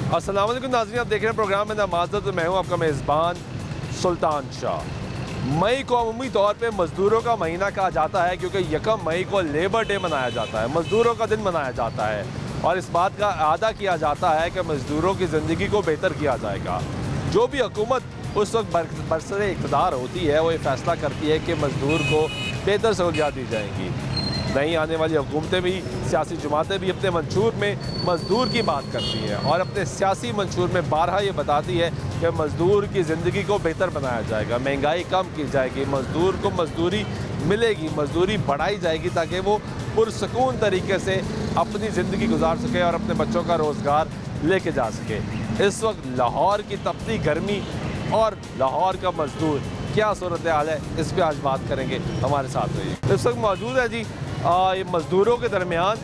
अस्सलाम वालेकुम नाज़रीन, आप देख रहे हैं प्रोग्राम में नमाज़त। मैं हूं आपका मेज़बान सुल्तान शाह। मई को अमूमी तौर पे मज़दूरों का महीना कहा जाता है क्योंकि 1 मई को लेबर डे मनाया जाता है, मज़दूरों का दिन मनाया जाता है और इस बात का अदा किया जाता है कि मज़दूरों की ज़िंदगी को बेहतर किया जाएगा। जो भी हुकूमत उस वक्त बरसरे इक़्तिदार होती है वो ये फ़ैसला करती है कि मज़दूर को बेहतर सहूलियात दी जाएंगी। नई आने वाली हुकूमतें भी, सियासी जमातें भी अपने मंशूर में मज़दूर की बात करती हैं और अपने सियासी मंशूर में बारहा ये बताती है कि मज़दूर की ज़िंदगी को बेहतर बनाया जाएगा, महंगाई कम की जाएगी, मज़दूर को मज़दूरी मिलेगी, मज़दूरी बढ़ाई जाएगी ताकि वो पुरसकून तरीके से अपनी ज़िंदगी गुजार सके और अपने बच्चों का रोज़गार लेके जा सके। इस वक्त लाहौर की तपती गर्मी और लाहौर का मज़दूर क्या सूरत हाल है, इस पर आज बात करेंगे। हमारे साथ रहिए। इस वक्त मौजूद है जी ये मज़दूरों के दरमियान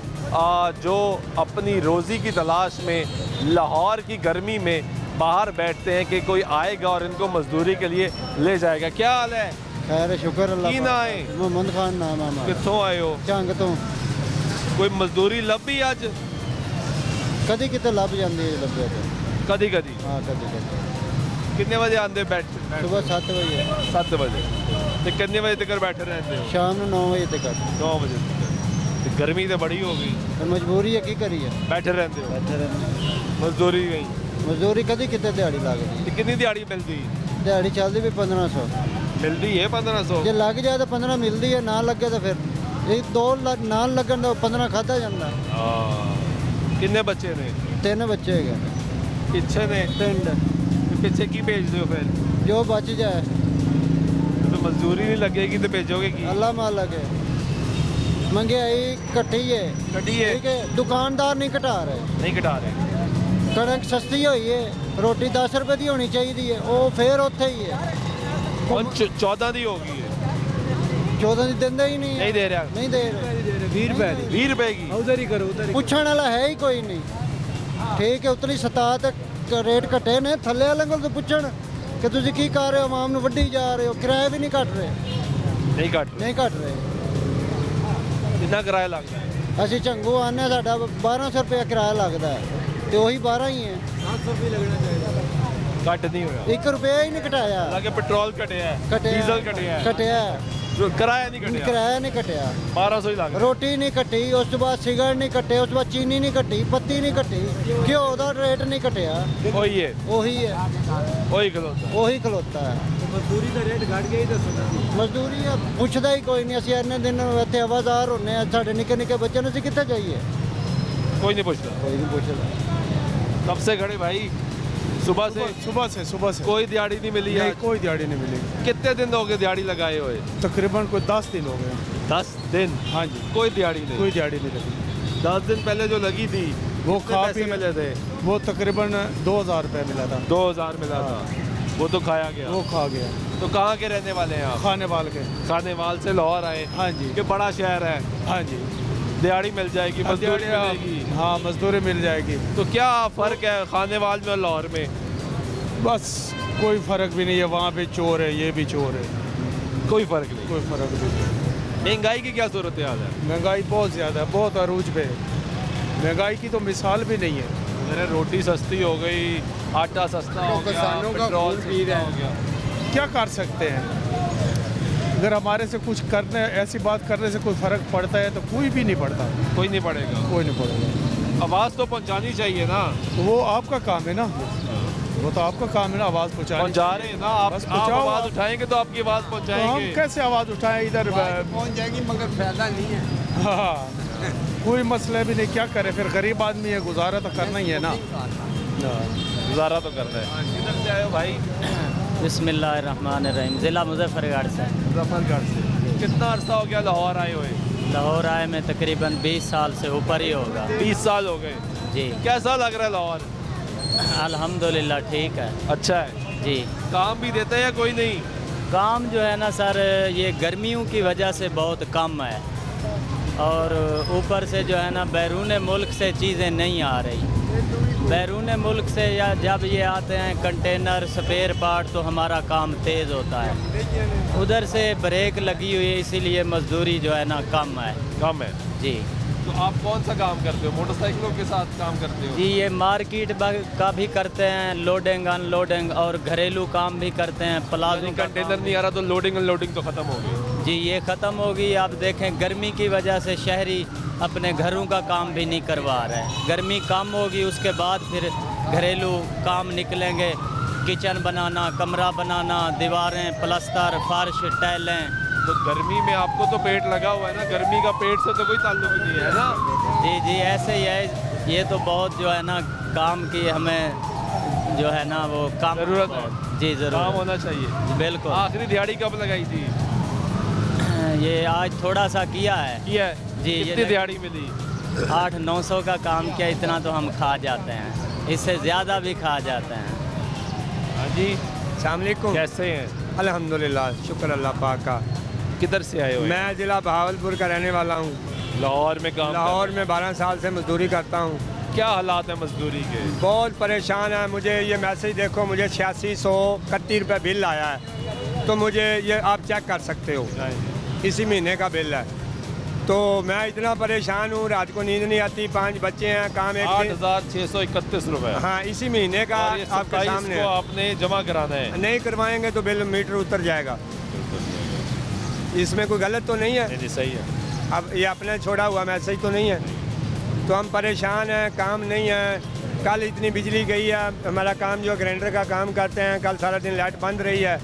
जो अपनी रोज़ी की तलाश में लाहौर की गर्मी में बाहर बैठते हैं कि कोई आएगा और इनको मज़दूरी के लिए ले जाएगा। क्या हाल है? खैर शुक्र अल्लाह। की ना आए? मोहम्मद खान नाम है हमारा। कितों आए हो? झंग तो कोई मज़दूरी लभी अज? कदी किते लभ जाती है, लभे तो कदी कदी। हाँ कदी कदी। कितने बजे आते बैठ? सुबह 7 बजे 7 बजे। तो कितने बजे तक बैठे रहते हो? शाम को 9 बजे तक। 9 बजे तक। तो गर्मी तो बड़ी हो गई, तो मजबूरी है की करिए, बैठे रहते हो। बैठे रहने। मजदूरी गई मजदूरी कदी किते दिहाड़ी लगती, तो कितनी दिहाड़ी मिलती? दिहाड़ी चलती भी 1500। मिलती है 1500। जे लग जाए तो 15 मिलती है, ना लगे तो फिर एक 2 नाल लगन तो 15 खाता जाता। कितने बच्चे ने? 3 बच्चे है पिछे ने? पिंड पिछे की भेज दो फिर? जो बच जाए। तो मजदूरी नहीं लगेगी तो भेजोगे की? अल्लाह मालक है, महंगाई घटी है, घटी है। ठीक है, दुकानदार नहीं घटा रहे, नहीं घटा रहे। कणक सस्ती हुई है, रोटी 10 रुपए की होनी चाहिए, वो फिर उत्थे ही है। और 14 दी होगी है। 14 की देंगे ही नहीं, नहीं दे रहा। नहीं दे रहे। 20 रुपए 20 रुपए की? उधर ही करो, उधर ही पूछने वाला है ही कोई नहीं। ठीक है, उतली सता तक रेट घटे ने, थले वाले को तो पूछण कि तुम की कर रहे हो, आवाम ਨੂੰ ਵੱਢੀ जा रहे हो, किराए भी नहीं घट रहे। नहीं घट नहीं घट रहे। कितना किराया लगता है? ਅਸੀਂ ਝੰਗੂ ਆਨੇ, ਸਾਡਾ 1200 रुपया किराया लगता है, तो वही 12 ही है। 700 रुपये लगना चाहिए। घट नहीं होया। 1 रुपया ही नहीं घटाया। हालांकि पेट्रोल घटिया है, घटिया डीजल घटिया है, घटिया जो किराया नहीं घटिया। किराया नहीं घटिया, 1200 ही लग। रोटी नहीं घटी, उस तो बाद सिगरेट नहीं घटे, उस तो बाद चीनी नहीं घटी, पत्ती नहीं घटी, घ्यो का रेट नहीं घटिया। वही है, वही है, वही खलोता है। वही खलोता है। मजदूरी का रेट घट गया ही दसो। मजदूरी पुछदा ही कोई नहीं। असं इन्ने दिन इतने आवाजार होने, साढ़े निके निके बच्चे ने कितने जाइए, कोई नहीं पूछता। कोई नहीं पूछता। कब से खड़े भाई? सुबह से कोई दिहाड़ी नहीं मिली है? कोई दिहाड़ी नहीं मिली। कितने दिन हो गए दिहाड़ी लगाए हुए? तकरीबन कोई 10 दिन हो गए। 10 दिन? हाँ जी, कोई दिहाड़ी नहीं? कोई दिहाड़ी नहीं लगी। 10 दिन पहले जो लगी थी वो कितने खा पैसे पी मिले थे? वो तकरीबन 2000 रुपये मिला था। 2000 मिला था, वो तो खाया गया। वो खा गया। तो कहाँ के रहने वाले हैं आप? खाने वाल के। खानेवाल से लाहौर आए? हाँ जी। कि बड़ा शहर है, हाँ जी, दिहाड़ी मिल जाएगी, मजदूरी मिलेगी। हाँ मजदूरी मिल जाएगी। तो क्या फ़र्क है खानेवाल में और लाहौर में? बस कोई फ़र्क भी नहीं है, वहाँ पे चोर है, ये भी चोर है, कोई फ़र्क नहीं। कोई फ़र्क भी नहीं। महंगाई की क्या सूरत हाल है? महंगाई बहुत ज़्यादा है, बहुत अरूज पे है। महंगाई की तो मिसाल भी नहीं है। मेरे रोटी सस्ती हो गई, आटा सस्ता हो गया, पेट्रोल सस्ता हो गया। क्या कर सकते हैं? अगर हमारे से कुछ करने, ऐसी बात करने से कोई फ़र्क पड़ता है तो कोई भी नहीं पड़ता। कोई नहीं पड़ेगा। कोई नहीं पड़ेगा। आवाज़ तो पहुंचानी चाहिए ना। तो वो आपका काम है ना, वो तो आपका काम है ना, आवाज़ पहुँचानी। पहुंचा रहे हैं ना आप। बस आप पहुंचाओ। आवाज़ उठाएंगे तो आपकी आवाज़ तो पहुंचाएंगे। हम कैसे आवाज़ उठाएं? इधर पहुंच जाएगी मगर फायदा नहीं है। हाँ, कोई मसला भी नहीं, क्या करे फिर? गरीब आदमी है, गुजारा तो करना ही है ना। गुजारा तो करना है। किधर से आए हो भाई? बिस्मिल्लाहिर्रहमानिर्रहीम। ज़िला मुजफ्फरगढ़ से। मुजफ्फरगढ़ से। कितना अरसा हो गया लाहौर आए हुए? लाहौर आए में तकरीबन 20 साल से ऊपर ही होगा। 20 साल हो गए। जी, कैसा लग रहा है लाहौर? अल्हम्दुलिल्लाह ठीक है। अच्छा है। जी, काम भी देते हैं या कोई नहीं? काम जो है ना सर, ये गर्मियों की वजह से बहुत कम है और ऊपर से जो है ना बैरून मुल्क से चीज़ें नहीं आ रही। बैरून मुल्क से या जब ये आते हैं कंटेनर स्पेयर पार्ट तो हमारा काम तेज़ होता है। उधर से ब्रेक लगी हुई है, इसीलिए मजदूरी जो है ना कम है। कम है। जी, तो आप कौन सा काम करते हो, मोटरसाइकिलों के साथ काम करते हो? जी ये मार्केट का भी करते हैं, लोडिंग अनलोडिंग, और घरेलू काम भी करते हैं, प्लाजो का कंटेनर नहीं आ रहा तो लोडिंग अनलोडिंग तो खत्म हो गई। जी ये ख़त्म होगी। आप देखें गर्मी की वजह से शहरी अपने घरों का काम भी नहीं करवा रहे हैं। गर्मी कम होगी उसके बाद फिर घरेलू काम निकलेंगे, किचन बनाना, कमरा बनाना, दीवारें, प्लास्टर, फर्श, टाइलें। तो गर्मी में आपको तो पेट लगा हुआ है ना, गर्मी का पेट से तो कोई ताल्लुक नहीं है ना। जी जी ऐसे ही है। ये तो बहुत जो है ना काम की हमें जो है ना वो काम ज़रूरत है। जी काम ज़रूर होना चाहिए। बिल्कुल। आखिरी दिहाड़ी कब लगाई थी? ये आज थोड़ा सा किया है किया है। जी, ये कितनी लग- दिहाड़ी मिली? 800-900 का काम किया, इतना तो हम खा जाते हैं, इससे ज़्यादा भी खा जाते हैं। हाँ जी, अस्सलामुअलैकुम। कैसे हैं? अल्हम्दुलिल्लाह, शुक्र अल्लाह पाक का। किधर से आए हो? मैं ज़िला बहावलपुर का रहने वाला हूँ। लाहौर में काम लाहौर में 12 साल से मजदूरी करता हूँ। क्या हालात है मजदूरी के? बहुत परेशान है। मुझे ये मैसेज देखो, मुझे 8631 रुपये बिल आया है। तो मुझे ये आप चेक कर सकते हो, इसी महीने का बिल है। तो मैं इतना परेशान हूँ, रात को नींद नहीं आती, 5 बच्चे हैं, काम एक दिन। 8,631 रुपए। हाँ, इसी महीने का और ये आपके 27 सामने को है। आपने जमा कराना है। नहीं करवाएंगे तो बिल मीटर उतर जाएगा। इसमें कोई गलत तो नहीं है। नहीं, सही है। अब ये अपने छोड़ा हुआ मैसेज तो नहीं है। तो हम परेशान हैं, काम नहीं है। कल इतनी बिजली गई है, हमारा काम जो ग्राइंडर का काम करते हैं, कल सारा दिन लाइट बंद रही है,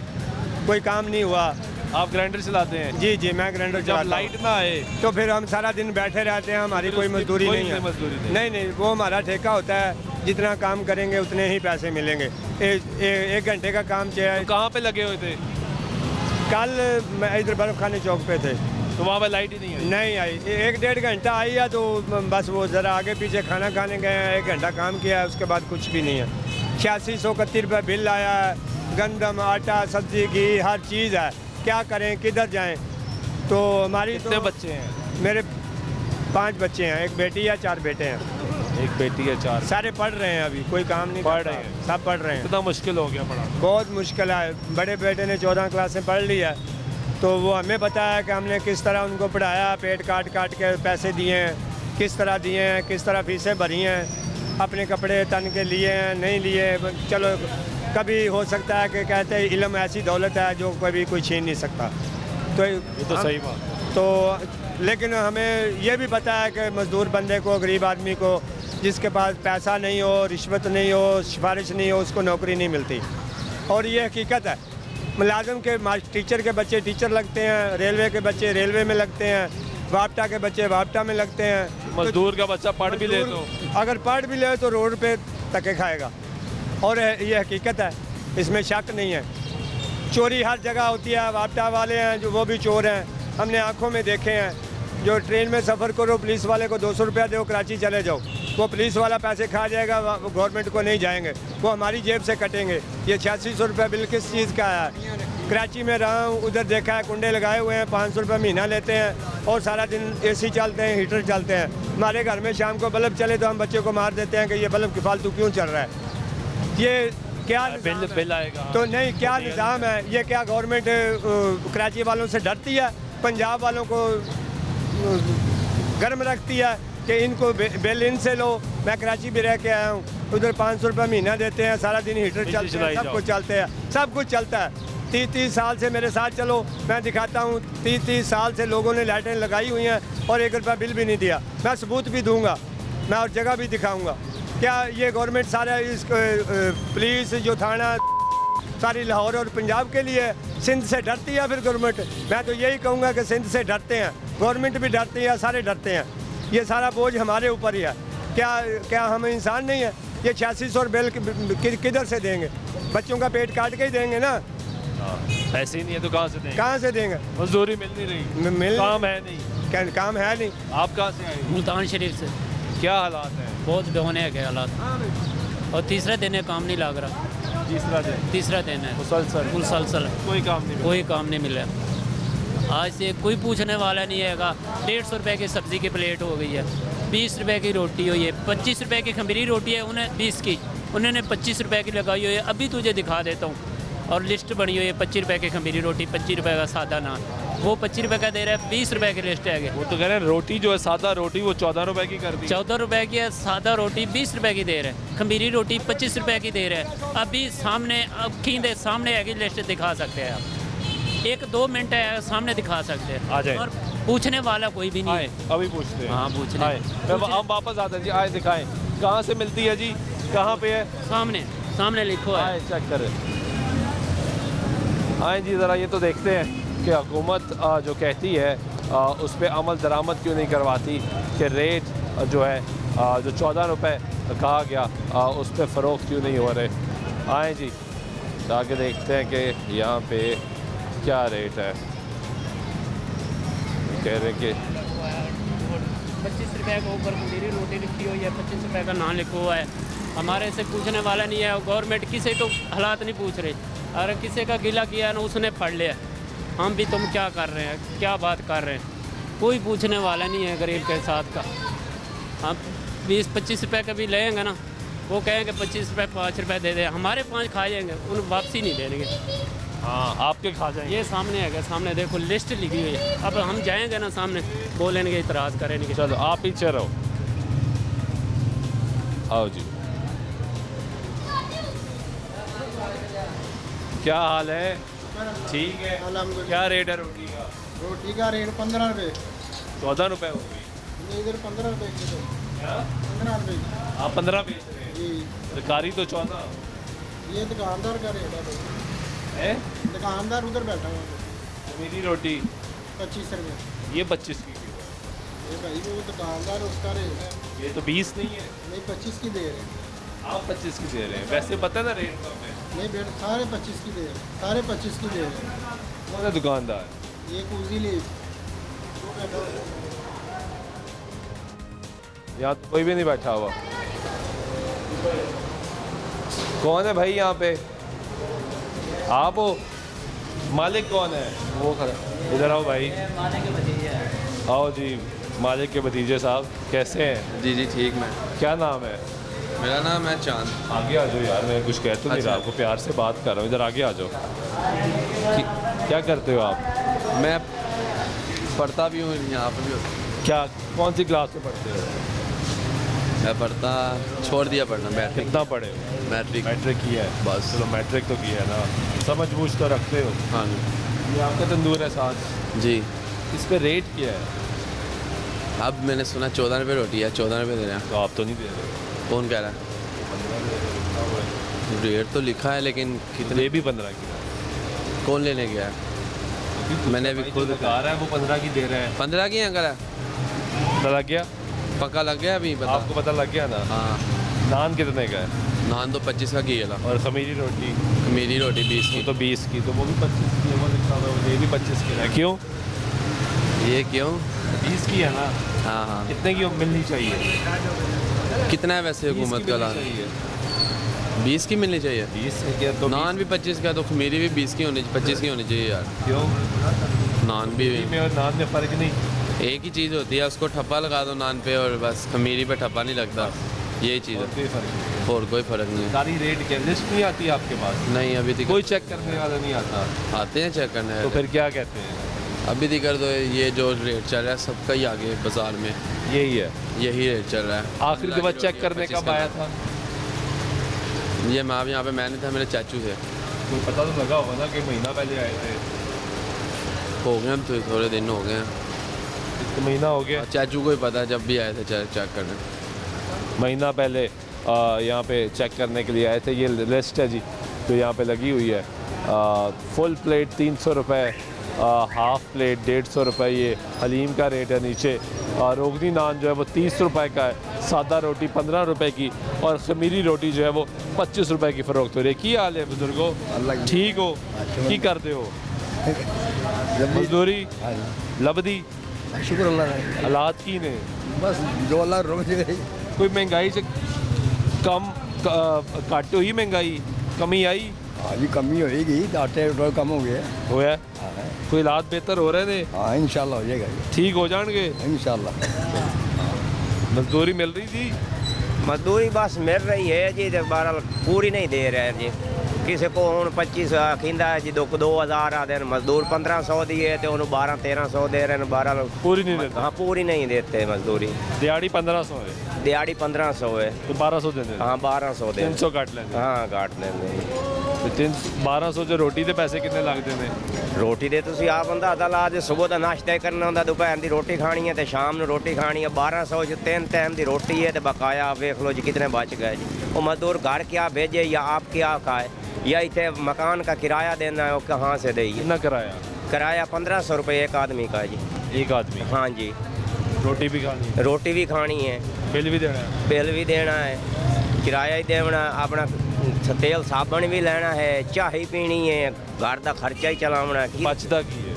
कोई काम नहीं हुआ। आप ग्राइंडर चलाते हैं? जी जी, मैं ग्राइंडर जब चलाता हूँ। लाइट ना आए तो फिर हम सारा दिन बैठे रहते हैं, हमारी फिर कोई उसकी मजदूरी कोई नहीं है। मजदूरी नहीं। नहीं नहीं, वो हमारा ठेका होता है, जितना काम करेंगे उतने ही पैसे मिलेंगे। 1 घंटे का काम चाहिए। तो कहाँ पे लगे हुए थे? कल मैं इधर बर्फ खाने चौक पे थे, तो वहाँ पे लाइट ही नहीं आई? नहीं आई। 1-1.5 घंटा आई है, तो बस वो ज़रा आगे पीछे खाना खाने गए हैं, 1 घंटा काम किया है, उसके बाद कुछ भी नहीं है। 8631 रुपये बिल आया है। गंदम, आटा, सब्जी, घी, हर चीज़ है। क्या करें, किधर जाएं? तो हमारी कितने तो बच्चे हैं? मेरे 5 बच्चे हैं, 1 बेटी या 4 बेटे हैं। एक बेटी है, 4। सारे पढ़ रहे हैं, अभी कोई काम नहीं पढ़ करता। रहे हैं? सब पढ़ रहे हैं। कितना मुश्किल हो गया पढ़ाना? बहुत मुश्किल है। बड़े बेटे ने 14 क्लास में पढ़ लिया, तो वो हमें बताया कि हमने किस तरह उनको पढ़ाया, पेट काट काट के पैसे दिए हैं, किस तरह दिए हैं, किस तरह फीसें भरी हैं, अपने कपड़े तन के लिए हैं, नहीं लिए। चलो, कभी हो सकता है कि कहते हैं इल्म ऐसी दौलत है जो कभी कोई छीन नहीं सकता। तो ये तो सही बात। तो लेकिन हमें ये भी पता है कि मज़दूर बंदे को, गरीब आदमी को, जिसके पास पैसा नहीं हो, रिश्वत नहीं हो, सिफारिश नहीं हो, उसको नौकरी नहीं मिलती। और ये हकीकत है। मुलाजिम के टीचर के बच्चे टीचर लगते हैं, रेलवे के बच्चे रेलवे में लगते हैं, वापटा के बच्चे वापटा में लगते हैं। मजदूर का बच्चा पढ़ भी ले तो अगर पढ़ भी ले तो रोड पे धक्के खाएगा। और ये हकीकत है, इसमें शक नहीं है। चोरी हर जगह होती है। वापटा वाले हैं जो, वो भी चोर हैं, हमने आंखों में देखे हैं। जो ट्रेन में सफ़र करो, पुलिस वाले को 200 रुपया दो, कराची चले जाओ, वो पुलिस वाला पैसे खा जाएगा, गवर्नमेंट को नहीं जाएंगे, वो हमारी जेब से कटेंगे। ये 8600 रुपया बिल किस चीज़ का है? कराची में रहा हूँ, उधर देखा है, कुंडे लगाए हुए हैं, 500 रुपये महीना लेते हैं, और सारा दिन AC चलते हैं, हीटर चलते हैं। हमारे घर में शाम को बल्ब चले तो हम बच्चे को मार देते हैं कि ये बल्ब की फालतू क्यों चल रहा है। ये क्या बिल आएगा तो नहीं, क्या निज़ाम है ये? क्या गवर्नमेंट कराची वालों से डरती है? पंजाब वालों को गर्म रखती है कि इनको बिल इनसे लो। मैं कराची भी रह के आया हूँ, उधर 500 रुपये महीना देते हैं, सारा दिन हीटर चलते हैं, सब कुछ चलते हैं, सब कुछ चलता है। 30 साल से मेरे साथ चलो, मैं दिखाता हूँ। 30 साल से लोगों ने लाइटें लगाई हुई हैं और 1 रुपया बिल भी नहीं दिया। मैं सबूत भी दूंगा, मैं और जगह भी दिखाऊंगा। क्या ये गवर्नमेंट सारा इस पुलिस जो थाना सारी लाहौर और पंजाब के लिए सिंध से डरती है? फिर गवर्नमेंट, मैं तो यही कहूँगा कि सिंध से डरते हैं, गवर्नमेंट भी डरती है, सारे डरते हैं। ये सारा बोझ हमारे ऊपर ही है। क्या हम इंसान नहीं है? ये 8600 बिल किधर से देंगे? बच्चों का पेट काट के ही देंगे ना। पैसे ही नहीं है तो कहाँ से देंगे? कहाँ से देंगे? मजदूरी मिल नहीं रही, काम है नहीं। क्या काम है नहीं? आप कहाँ से आए? मुल्तान शरीफ से। क्या हालात हैं? बहुत डोने है हालात, और तीसरा दिन है, काम नहीं लग रहा। तीसरा दिन है मुसलसल कोई काम नहीं कोई काम नहीं मिला। आज से कोई पूछने वाला नहीं है। 150 रुपये की सब्ज़ी की प्लेट हो गई है, 20 रुपये की रोटी हुई है, 25 रुपये की खमीरी रोटी है, उन्हें 20 की, उन्होंने 25 रुपये की लगाई हुई है। अभी तुझे दिखा देता हूँ। और लिस्ट बनी हुई है, 25 रुपये की खमीरी रोटी, 25 रुपये का सादा नान। वो 25 रुपए का दे रहा है, 20 रुपए की लिस्ट है। वो तो कह रहे हैं रोटी जो है सादा रोटी वो 14 रुपए की कर दी। 14 रुपए की है, सादा रोटी 20 रुपए की दे रहे हैं, खमीरी रोटी 25 रुपए की दे रहे हैं। अभी सामने खींदे सामने है कि लिस्ट दिखा सकते हैं आप, 1-2 मिनट है सामने दिखा सकते हैं। आ जाए। और पूछने वाला कोई भी नहीं आए है। अभी पूछते हैं। हाँ, पूछने। आए हम वापस आते हैं जी। आए दिखाएं कहाँ से मिलती है जी, कहाँ पे है? सामने सामने लिखो है। आए चेक करें। आए जी ज़रा ये तो देखते हैं कि हुकूमत जो कहती है उस पर अमल दरामद क्यों नहीं करवाती कि रेट जो है जो 14 रुपए कहा गया उस पर फ़रोख्त क्यों नहीं हो रहे। आए जी आगे देखते हैं कि यहाँ पे क्या रेट है। कह रहे कि 25 रुपए के ऊपर खमीरी रोटी लिखी हुई है, 25 रुपए का नाम लिखा हुआ है। हमारे से पूछने वाला नहीं है, गवर्नमेंट किसी को हालात नहीं पूछ रही। अगर किसी का गिला किया ना उसने पढ़ लिया, हम भी तुम क्या कर रहे हैं, क्या बात कर रहे हैं, कोई पूछने वाला नहीं है गरीब के साथ का। हम 20-25 रुपए का भी लेंगे ना, वो कहेंगे 25 रुपए 5 रुपए दे दे, हमारे 5 खा जाएंगे, उन वापसी नहीं देंगे। हाँ आपके खा जाएंगे। ये सामने है, सामने देखो लिस्ट लिखी हुई है। अब हम जाएंगे ना सामने, बोलेंगे इतराज़ करेंगे। चलो आप पीछे रहो। आओ जी। क्या हाल है? ठीक है। अल्हम्दुलिल्लाह। क्या रेट है रोटी का? रोटी का रेट 15 रुपये, 14 रुपए हो गई। इधर 15 रुपये किलो, 15 रुपये की। आप 15 बेच रहे हैं, जी, सरकारी तो 14 ये दुकानदार का रेट है भाई। है। दुकानदार उधर बैठा हुआ है, मेरी रोटी 25 रुपये। ये 25 की क्यों है? ये भाई वो दुकानदार उसका रेट है, ये तो 20 नहीं है, नहीं 25 की दे रहे हैं। आप 25 की दे रहे हैं। वैसे पता है ना रेट कम है। नहीं बेट, सारे 25 की दे रहे हैं, सारे 25 की दे रहे हैं। कौन है दुकानदार? ये कूजी ली वो बैठा हुआ है। यहाँ तो कोई भी नहीं बैठा हुआ। कौन है भाई यहाँ पे? आप हो? मालिक कौन है? वो खड़ा। इधर आओ भाई। आओ जी। मालिक के भतीजे साहब कैसे हैं? जी जी ठीक। मैं क्या नाम है? मेरा नाम है चांद। आगे आ जाओ यार, मैं कुछ कह तो नहीं रहा, आपको प्यार से बात कर रहा हूँ। इधर आगे आ जाओ। क्या करते हो आप? मैं पढ़ता भी हूँ, यहाँ पर भी हूँ। क्या कौन सी क्लास में पढ़ते हो? मैं पढ़ता छोड़ दिया पढ़ना। मैट्रिक। कितना पढ़े हो? मैट्रिक। मैट्रिक किया है बस। चलो मैट्रिक तो किया है ना, समझ बूझ तो रखते हो। हाँ जी। ये आपका तंदूर है साथ, जी। इस पे रेट क्या है? अब मैंने सुना 14 रुपये रोटी है, 14 रुपये दे रहे हैं। तो आप तो नहीं दे रहे। कौन कह रहा है? रेट तो लिखा है लेकिन कितने? ये भी 15 की। कौन लेने गया है? मैंने अभी खुद बता रहा है वो 15 की दे रहे हैं। 15 की अंकल है। पता लग गया? पक्का लग गया अभी बता। आपको पता लग गया ना? हाँ। नान कितने का है? नान तो 25 का किया था। और खमीरी रोटी? मेरी रोटी 20 वो की। तो 20 की, तो वो भी 25 की है। वो लिखा हुआ है, ये भी 25 की है। क्यों? ये क्यों? 20 की है ना? हाँ हाँ। कितने की मिलनी चाहिए? कितना है वैसे 20 हुकूमत की का मिलनी लान? चाहिए। 20 की मिलनी चाहिए। 20 से क्या? तो नान भी 25 का, तो खमीरी भी 20 की होनी 25 की होनी चाहिए यार। क्यों? नान भी में और नान में फ़र्क नहीं। एक ही चीज़ होती है, उसको ठप्पा लगा दो नान पे और बस, खमीरी पे ठप्पा नहीं लगता। यही चीज़ और है, कोई फ़र्क नहीं। और कोई फ़र्क नहीं है। सारी रेट क्या लिस्ट नहीं आती आपके पास? नहीं अभी तक कोई चेक करने वाला नहीं आता? आते हैं चेक करने। तो फिर क्या कहते हैं? अभी दिक्कत तो ये जो रेट चल रहा है सबका ही आगे बाजार में यही है। यही रेट चल रहा है। आखिर के बाद चेक करने कब आया था? ये मैं अब यहाँ पे मैं नहीं था, मेरे चाचू थे। कोई पता तो लगा होगा ना कि महीना पहले आए थे? हो गए हम तो थोड़े दिन हो गए हैं। एक महीना हो गया। चाचू को ही पता है, जब भी आए थे चेक करने। महीना पहले यहाँ पे चेक करने के लिए आए थे। ये लिस्ट है जी, तो यहाँ पे लगी हुई है। फुल प्लेट 300 रुपये, हाफ़ प्लेट 150 रुपये, ये हलीम का रेट है नीचे। रोगनी नान जो है वो 30 रुपये का है, सादा रोटी 15 रुपये की, और खमीरी रोटी जो है वो 25 रुपये की फ़रोख्त हो रही है। की हाल है बुजुर्गो? ठीक हो? की करते हो? मजदूरी लबदी? शुक्र अल्लाह का। हालात की ने बस जो अल्लाह रोक गई। कोई महंगाई से कम घट हुई? महंगाई कमी आई? हाँ जी कमी होएगी, आटे रोज कम हो गए। होया? हाँ कोई हालात बेहतर हो रहे थे? हाँ इंशाल्लाह हो जाएगा ये। ठीक हो जाएंगे इंशाल्लाह। मजदूरी मिल रही थी? मजदूरी बस मिल रही है जी, 12 पूरी नहीं दे रहे हैं जी। ਕਿਸੇ ਕੋ ਹੁਣ 25 ਆਖਿੰਦਾ ਹੈ ਜੀ 2000 ਆ ਦੇਣ ਮਜ਼ਦੂਰ 1500 ਦੀ ਹੈ ਤੇ ਉਹਨੂੰ 12-1300 ਦੇ ਰਹੇ ਨੇ 12 पूरी नहीं देते हाँ पूरी नहीं देते मजदूरी दिहाड़ी 1500 है दिहाड़ी 1500 है तो 1200 देते हाँ 1200 दे 300 ਕੱਟ ਲੈਂਦੇ हाँ काट लेंगे ਤੇ 1200 ਚ ਰੋਟੀ ਦੇ ਪੈਸੇ ਕਿੰਨੇ ਲੱਗਦੇ ਨੇ ਰੋਟੀ ਦੇ ਤੁਸੀਂ ਆਪ ਅੰਦਾਜ਼ਾ ਲਾ ਦੇ ਸਵੇਰ ਦਾ ਨਾਸ਼ਤਾ ਹੀ ਕਰਨਾ ਹੁੰਦਾ ਦੁਪਹਿਰ ਦੀ ਰੋਟੀ ਖਾਣੀ ਹੈ ਤੇ ਸ਼ਾਮ ਨੂੰ ਰੋਟੀ ਖਾਣੀ ਹੈ 1200 ਚ 3 ਟਾਈਮ ਦੀ ਰੋਟੀ ਹੈ ਤੇ ਬਕਾਇਆ ਵੇਖ ਲਓ ਜੀ ਕਿਤਨੇ ਬਚ ਗਏ जी वो मजदूर घर क्या भेजे या आप क्या खाए या इतने मकान का किराया देना है वो कहाँ से देंगे कितना किराया किराया 1500 रुपये एक आदमी का जी एक आदमी हाँ जी रोटी भी खानी है रोटी भी खानी है बिल भी देना है बिल भी देना है किराया ही देना अपना तेल साबन भी लेना है चाय ही पीनी है घर का खर्चा ही चलाना है बचदा की है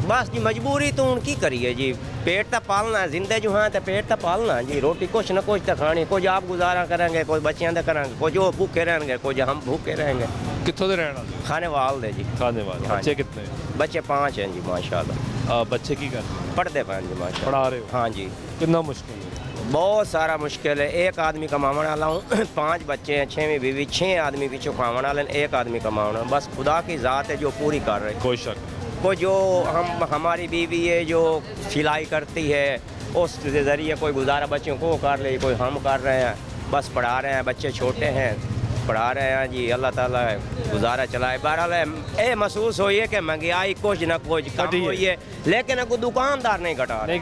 बस जी मजबूरी तो हूँ की करिए जी पेट तो पालना है जिंदे जो हाँ तो पेट तो पालना है जी रोटी कुछ ना कुछ तो खानी कुछ आप गुजारा करेंगे कुछ बच्चों का करेंगे कुछ वो भूखे रहेंगे कुछ हम भूखे रहेंगे कित्थों दे रहने वाले खाने वाल दे जी खाने वाले हाँ बच्चे जी। कितने बच्चे 5 हैं जी माशाल्लाह बच्चे की करते हैं पढ़ते हैं जी माशाल्लाह पढ़ा रहे हो हाँ जी कितना मुश्किल है बहुत सारा मुश्किल है एक आदमी कमाने वाला हूँ 5 बच्चे हैं 6वीं बीवी 6 आदमी पीछे खाने वाले एक आदमी कमाना बस खुदा की ज़ात है जो पूरी कर रहे कोई शक नहीं को जो हमारी बीवी है जो सिलाई करती है उस ज़रिए कोई गुजारा बच्चों को कर ले कोई हम कर रहे हैं बस पढ़ा रहे हैं बच्चे छोटे हैं पढ़ा रहे हैं जी अल्लाह ताला गुजारा चलाए बहरहाल ये महसूस हुई है कि महंगाई कुछ ना कुछ कम हुई है लेकिन कोई दुकानदार नहीं घटा रहे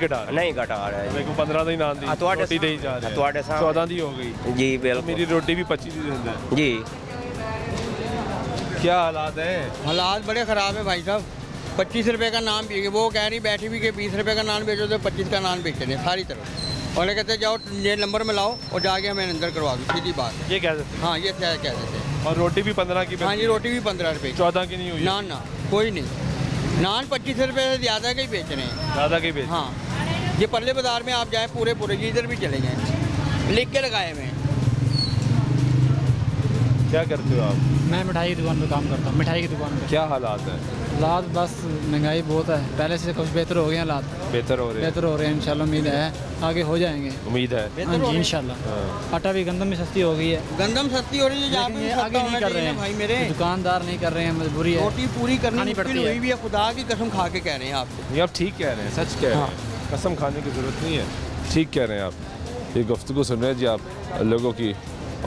मेरे को 15 दिन आंदी रोटी दे ही जा रहे हैं ਤੁਹਾਡੇ ਸਾਹਮਣੇ 14 ਦੀ हो गई जी बिल्कुल मेरी रोटी भी 25 दी देता है जी क्या हालात है हालात बड़े ख़राब है भाई साहब 25 रुपए का नान पिएंगे वो कह रही बैठी भी कि 20 रुपए का नान बेचो तो 25 का नान बेच रहे हैं सारी तरफ और कहते जाओ ये नंबर में लाओ और जाके हमें अंदर करवा दो सीधी बात है ये कह देते हाँ ये क्या कह देते हैं और रोटी भी 15 की हाँ जी रोटी भी 15 रुपए की 14 की नहीं हुई नान ना कोई नहीं नान 25 रुपए से ज़्यादा का ही बेच रहे हैं ज़्यादा की बेच हाँ ये पल्ले बाज़ार में आप जाएँ पूरे जी इधर भी चले गए लिख के लगाए हुए हैं क्या करते हो आप मैं मिठाई की दुकान पर काम करता हूँ मिठाई की दुकान पर क्या हालात है हालात बस महंगाई बहुत है पहले से कुछ बेहतर हो गए हैं हालात बेहतर हो रहे हैं इंशाल्लाह उम्मीद है आगे हो जाएंगे उम्मीद है हाँ जी इंशाल्लाह आटा भी गंदम भी सस्ती हो गई है गंदम सस्ती हो रही है यहाँ लेकिन पे ये आगे नहीं कर रहे हैं भाई मेरे दुकानदार नहीं कर रहे हैं मजबूरी है रोटी पूरी करनी खानी पड़ती मुश्किल है। हुई भी है खुदा की कसम खा के कह रहे हैं आपसे ये आप ठीक कह रहे हैं सच कह रहे हैं कसम खाने की ज़रूरत नहीं है ठीक कह रहे हैं आप ये गुफ्तगू सुन रहे हैं जी आप लोगों की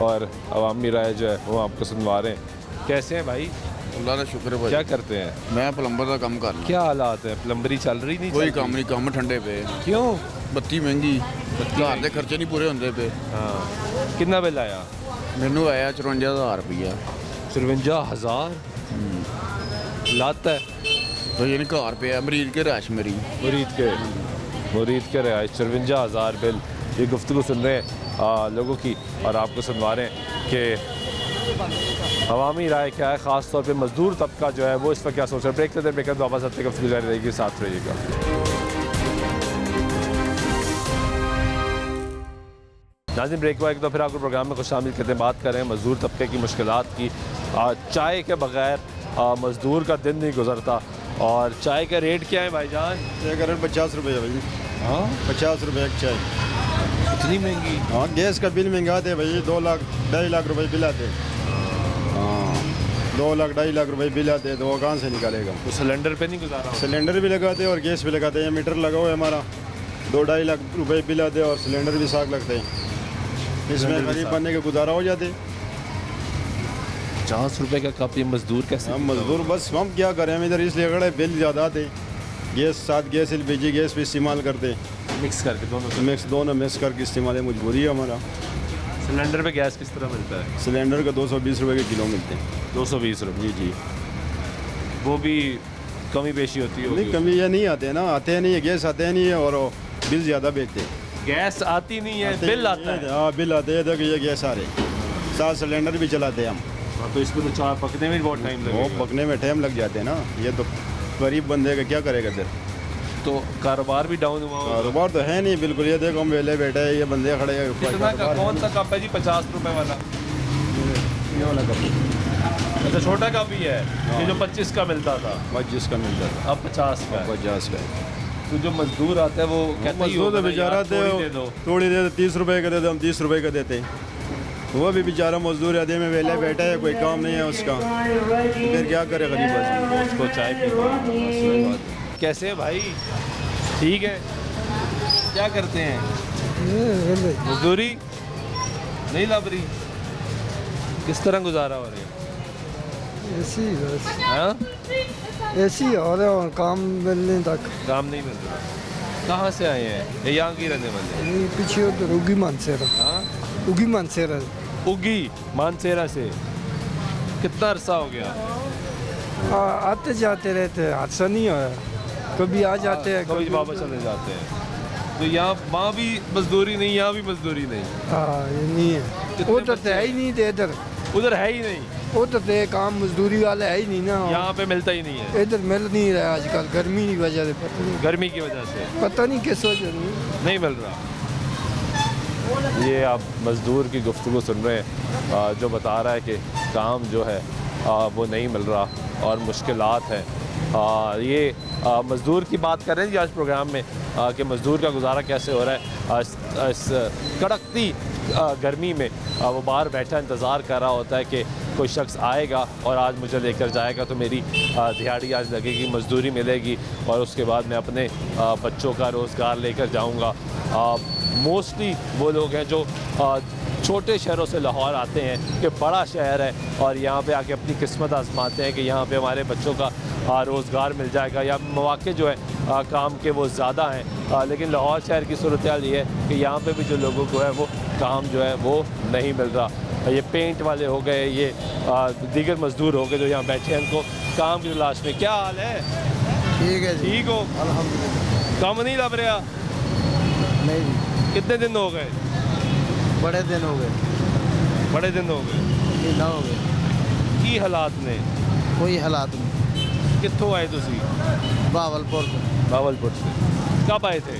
और अवामी राय जो है वो आपको सुनवा रहे हैं कैसे हैं भाई अल्लाह का शुक्र है क्या करते हैं मैं प्लम्बर का काम करना क्या हालात है प्लम्बरी चल रही नहीं कोई चल काम नहीं काम ठंडे पे रही? क्यों बत्ती महंगी घर के खर्चे नहीं पूरे होंगे पे हाँ कितना बिल आया मैनू आया 54,000 रुपया 54,000 लात है तो ये नहीं घर पे है मरीज के रैश मेरी मुरीद के रिहाइश 54,000 बिल ये गुफ्तगू सुन रहे हैं लोगों की और आपको सुनवा रहे हैं कि अवामी राय क्या है ख़ास तौर पे मजदूर तबका जो है वो इस पर क्या सोच रहा है ब्रेक लेते ब्रेक वापस आते गुफ्तगू जारी रहेगी साथ रहिएगा नाज़रीन ब्रेक हुआ एक दो फिर आपको प्रोग्राम में कुछ शामिल करते हैं बात कर रहे हैं मजदूर तबके की मुश्किलात की चाय के बगैर मजदूर का दिन नहीं गुजरता और चाय का रेट क्या है भाईजान चाय का रेट 50 रुपये है भाई हाँ 50 रुपये एक चाय इतनी महंगी हाँ गैस का बिल महंगा आते भाई 2 लाख 2.5 लाख रुपए बिल आते हाँ 2 लाख 2.5 लाख रुपए बिल आते तो वो कहाँ से निकालेगा तो सिलेंडर पे नहीं गुजारा सिलेंडर भी लगाते हैं और गैस भी लगाते हैं मीटर लगा हुआ है हमारा 2-2.5 लाख रुपए बिल आते हैं और सिलेंडर भी साग लगते हैं इसमें गरीब बनने के गुजारा हो जाते 50 रुपये का कप ये मजदूर कैसे हम मजदूर बस हम क्या करें हम इधर इसलिए खड़े बिल ज़्यादा आते गैस साथ गैस LPG गैस भी इस्तेमाल करते मिक्स करके दोनों मिक्स करके इस्तेमाल है मजबूरी है हमारा सिलेंडर पे गैस किस तरह मिलता है सिलेंडर का 220 रुपये के किलो मिलते हैं 220 रुपये जी वो भी कमी पेशी होती है नहीं कमी ये नहीं आते ना आते नहीं है गैस आते नहीं है और बिल ज़्यादा बेचते गैस आती नहीं है बिल आता है हाँ बिल आते हैं देखो ये गैस आ रही साथ सिलेंडर भी चलाते हैं हम तो इसमें तो चाय पकने में बहुत टाइम लगेगा वो पकने में टाइम लग जाते हैं ना ये तो गरीब बंदे का क्या करेगा इधर तो कारोबार भी डाउन हुआ कारोबार तो है नहीं बिल्कुल ये देखो हम वेले बैठे हैं ये बंदे खड़े हैं कितना का कौन सा कप है जी 50 रुपए वाला ये वाला कप अच्छा छोटा कप ही है ये जो 25 का मिलता था 25 का मिलता था अब 50 का 50 का तो जो मजदूर आता है वो कहता ही मजदूर तो बेचारा थे थोड़ी देर 30 रुपए का देते हम 30 रुपए का देते वो भी बेचारा मजदूर आदमी में वेले बैठा है, कोई काम नहीं है उसका, फिर क्या करे गरीब आदमी। उसको चाय पी। कैसे है भाई? ठीक है। क्या करते हैं? मजदूरी नहीं लग रही, किस तरह गुजारा हो रही है? ऐसी बस हाँ? ऐसी हो रहा है, काम मिलने तक काम नहीं मिल रहा। कहाँ से आए हैं? ये यहाँ की रहने वाले हैं? नहीं, पीछे उधर उगी मानसेरा। हाँ? उगी मानसेरा। उगी मानसेरा से कितना अरसा हो गया? आते जाते रहते हैं, हादसा नहीं होया, कभी आ जाते हैं कभी वापस चले जाते हैं। तो यहाँ वहाँ भी मजदूरी नहीं, यहाँ भी मजदूरी नहीं। हाँ, ये नहीं है, उधर तो है ही नहीं थे, इधर उधर है ही नहीं, उधर तो काम मजदूरी वाला है ही नहीं ना, यहाँ पे मिलता ही नहीं है। इधर मिल नहीं रहा आजकल, गर्मी की वजह से, पता नहीं गर्मी की वजह से पता नहीं किस वजह नहीं मिल रहा। ये आप मज़दूर की गुफ्तगू सुन रहे हैं, जो बता रहा है कि काम जो है वो नहीं मिल रहा और मुश्किलात हैं। ये मज़दूर की बात कर रहे हैं जी आज प्रोग्राम में कि मज़दूर का गुजारा कैसे हो रहा है इस कड़कती गर्मी में। वो बाहर बैठा इंतज़ार कर रहा होता है कि कोई शख्स आएगा और आज मुझे लेकर जाएगा तो मेरी दिहाड़ी आज लगेगी, मज़दूरी मिलेगी और उसके बाद मैं अपने बच्चों का रोज़गार लेकर जाऊँगा। मोस्टली वो लोग हैं जो छोटे शहरों से लाहौर आते हैं कि बड़ा शहर है और यहाँ पे आके अपनी किस्मत आजमाते हैं कि यहाँ पे हमारे बच्चों का रोज़गार मिल जाएगा या मौके जो है काम के वो ज़्यादा हैं। लेकिन लाहौर शहर की सूरत हाल ये है कि यहाँ पे भी जो लोगों को है वो काम जो है वो नहीं मिल रहा। ये पेंट वाले हो गए, ये दीगर मज़दूर हो गए जो यहाँ बैठे हैं, उनको काम की तलाश में। क्या हाल है? ठीक है, ठीक हो? अल्हम्दुलिल्लाह। काम नहीं लग रहा? नहीं। कितने दिन हो गए? बड़े दिन हो गए। बड़े दिन हो गए? महीना हो गए। की हालात ने? कोई हालात नहीं। कित्थों आए तुसी? बावलपुर से। बावलपुर से। कब आए थे?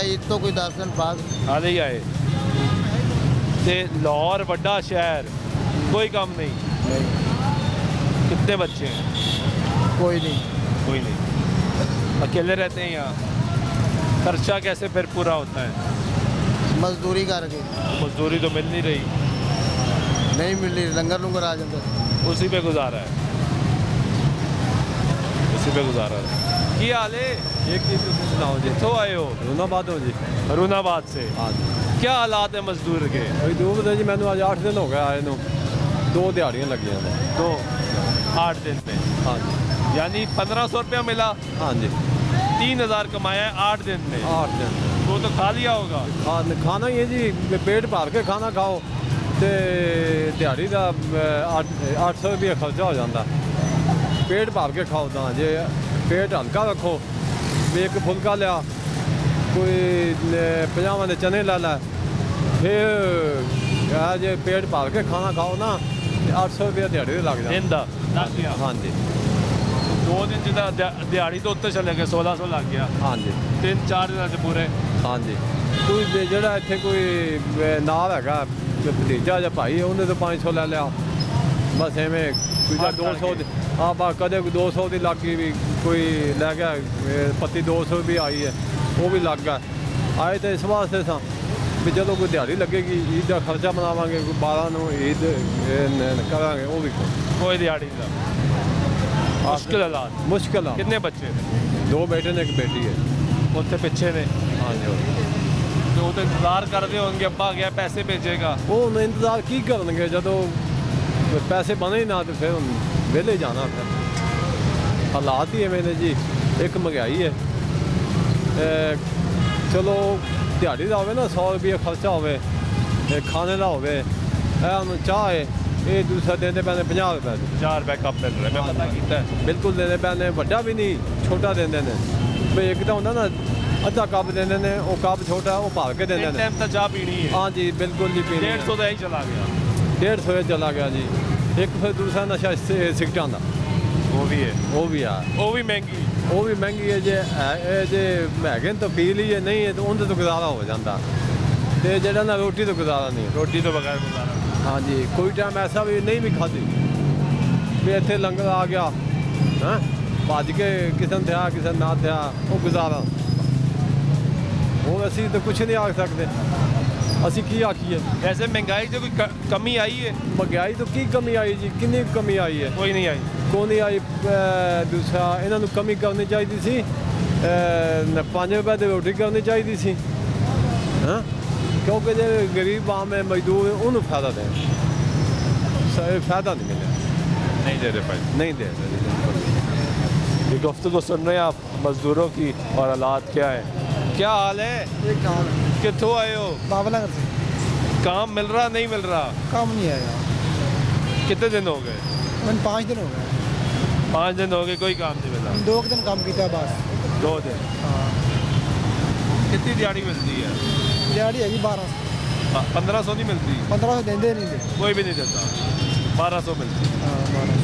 ईद तो कोई 10 दिन बाद। हाल ही आए ते लाहौर बड़ा शहर, कोई काम नहीं? कितने बच्चे हैं? कोई नहीं। कोई नहीं। अकेले रहते हैं यहाँ? खर्चा कैसे फिर पूरा होता है? मजदूरी करके। मजदूरी तो मिल नहीं रही? नहीं मिल रही, लंगर लुंगर आ जाता, उसी पे गुजारा है, उसी पे गुजारा है। की हाल है? एक चीज़ सुनाओ जी। कितों आए हो? रूनाबाद हो जी। रूनाबाद से। हाँ जी। क्या हालात है मजदूर के? अभी दो बजे जी, मैंने आज 8 दिन हो गए आए नू, 2 दिहाड़ियाँ लगी हैं। 2 8 दिन पे? हाँ जी। यानी 1500 रुपया मिला? हाँ जी। 3000 कमाया है 8 दिन में? 8 दिन। वो तो खा लिया होगा? हाँ, खाना ही है जी, पेट भर के खाना खाओ तो दिहाड़ी का 800 रुपया खर्चा हो जाता। पेट भर के खाओ तो जे पेट हल्का रखो, एक फुलका लिया, कोई 50 के चने ला ला, फिर जे पेट भर के खाना खाओ ना 800 रुपया दिहाड़ी लग जाता। हाँ जी। 2 दिन जिदा दिहाड़ी तो उत्ते चले गए, 1600 लग गया। हाँ जी। 3-4 दिन से पूरे। हाँ जी। कोई ਜਿਹੜਾ ਇੱਥੇ ਕੋਈ ਨਾਲ ਹੈਗਾ ਭਤੀਜਾ ਜਾਂ ਭਾਈ, ਉਹਨੇ ਤਾਂ 500 ਲੈ ਲਿਆ, ਬਸ ਐਵੇਂ ਕੋਈ 200 ਦੀ ਆ ਬਾ ਕਦੇ 200 ਦੀ ਲੱਗ ਗਈ, ਵੀ ਕੋਈ ਲੈ ਗਿਆ ਪੱਤੀ 200 ਵੀ ਆਈ ਹੈ, ਉਹ ਵੀ ਲੱਗ ਗਿਆ। ਆਏ ਤਾਂ ਇਸ ਵਾਸਤੇ ਸਾਂ ਵੀ ਜਦੋਂ ਕੋਈ ਦਿਹਾੜੀ ਲੱਗੇਗੀ ਈਦ ਦਾ ਖਰਚਾ ਬਣਾਵਾਂਗੇ, ਕੋਈ 12 ਨੂੰ ਈਦ ਕਰਾਂਗੇ, ਉਹ ਵੀ कोई दिहाड़ी नहीं। मुश्किल हालात? मुश्किल। कितने बच्चे ने? 2 बेटे ने, 1 बेटी है। उत्ते पिछे ने? हाँ जी। तो वो तो इंतजार करते होंगे, अब्बा गया पैसे भेजेगा? वो इंतजार की करनगे, जो पैसे बने ही ना तो फिर वेले जाना। फिर हालात ही एवं ने जी, एक महंगाई है, चलो दिहाड़ी का हो ना 100 रुपये खर्चा हो, खाने का हो, चाह है ये दूसरा देने पैने 50 रुपए। 50 रुपए कप मिल रहा है? मैं पता किया है। बिल्कुल देने पैने, बड़ा भी नहीं, छोटा देंगे ने। भाई एक तो होंगे ना अद्धा कप देंगे ने, वो कप छोटा वो भर के देंगे। टाइम तक चाह पीनी है? हाँ जी, बिल्कुल जी पीनी। 150 तो यही चला गया? 150 चला गया जी। एक फिर दूसरा नशा सिगटां दा, वो भी है? वो भी है। वो भी महंगी? वो भी महंगी है जे महंगे तो पी लीए, नहीं है तो उनसे तो गुजारा हो जाता, तो जरा ना रोटी तो गुजारा नहीं। रोटी तो बगैर गुजारा? हाँ जी। कोई टाइम ऐसा भी नहीं भी खाती भी इतने लंगर आ गया, हाँ भज के किसी ने था किसी ना था, वो गुजारा। वो असी तो कुछ नहीं आख सकते। ਅਸੀਂ ਕੀ ਆਖੀਏ। वैसे महंगाई से कोई कमी आई है? ਮਹਿੰਗਾਈ ਤੋਂ ਕੀ ਕਮੀ ਆਈ ਜੀ, ਕਿੰਨੀ ਕਮੀ ਆਈ ਹੈ? कोई नहीं आई। ਕੋਈ ਨਹੀਂ ਆਈ। ਦੂਸਰਾ ਇਹਨਾਂ ਨੂੰ ਕਮੀ ਕਰਨੀ ਚਾਹੀਦੀ ਸੀ, 5 ਰੁਪਏ ਦੀ ਰੋਟੀ ਕਰਨੀ ਚਾਹੀਦੀ ਸੀ ਹਾਂ, ਕਿਉਂਕਿ ਜੇ ਗਰੀਬ ਆਮ ਹੈ ਮਜ਼ਦੂਰ ਉਹਨੂੰ ਫਾਇਦਾ ਦੇ, ਸਾਰੇ ਫਾਇਦਾ नहीं मिला। नहीं दे रहे भाई, नहीं दे रहे। ये गुफ्तगू सुन रहे हैं आप मजदूरों की और हालात क्या है? क्या हाल है? कितों आए हो? बाबलानगर से। काम मिल रहा नहीं मिल रहा? काम नहीं आया। कितने दिन हो गए? मैंने 5 दिन हो गए। 5 दिन हो गए, कोई काम नहीं मिला? 2 दिन काम किया बस। 2 दिन। कितनी दिहाड़ी मिलती है? दिहाड़ी है जी 1200। 1500 नहीं मिलती? 1500 देंगे नहीं दे। कोई भी नहीं देता। 1200 मिलती। हाँ 1200।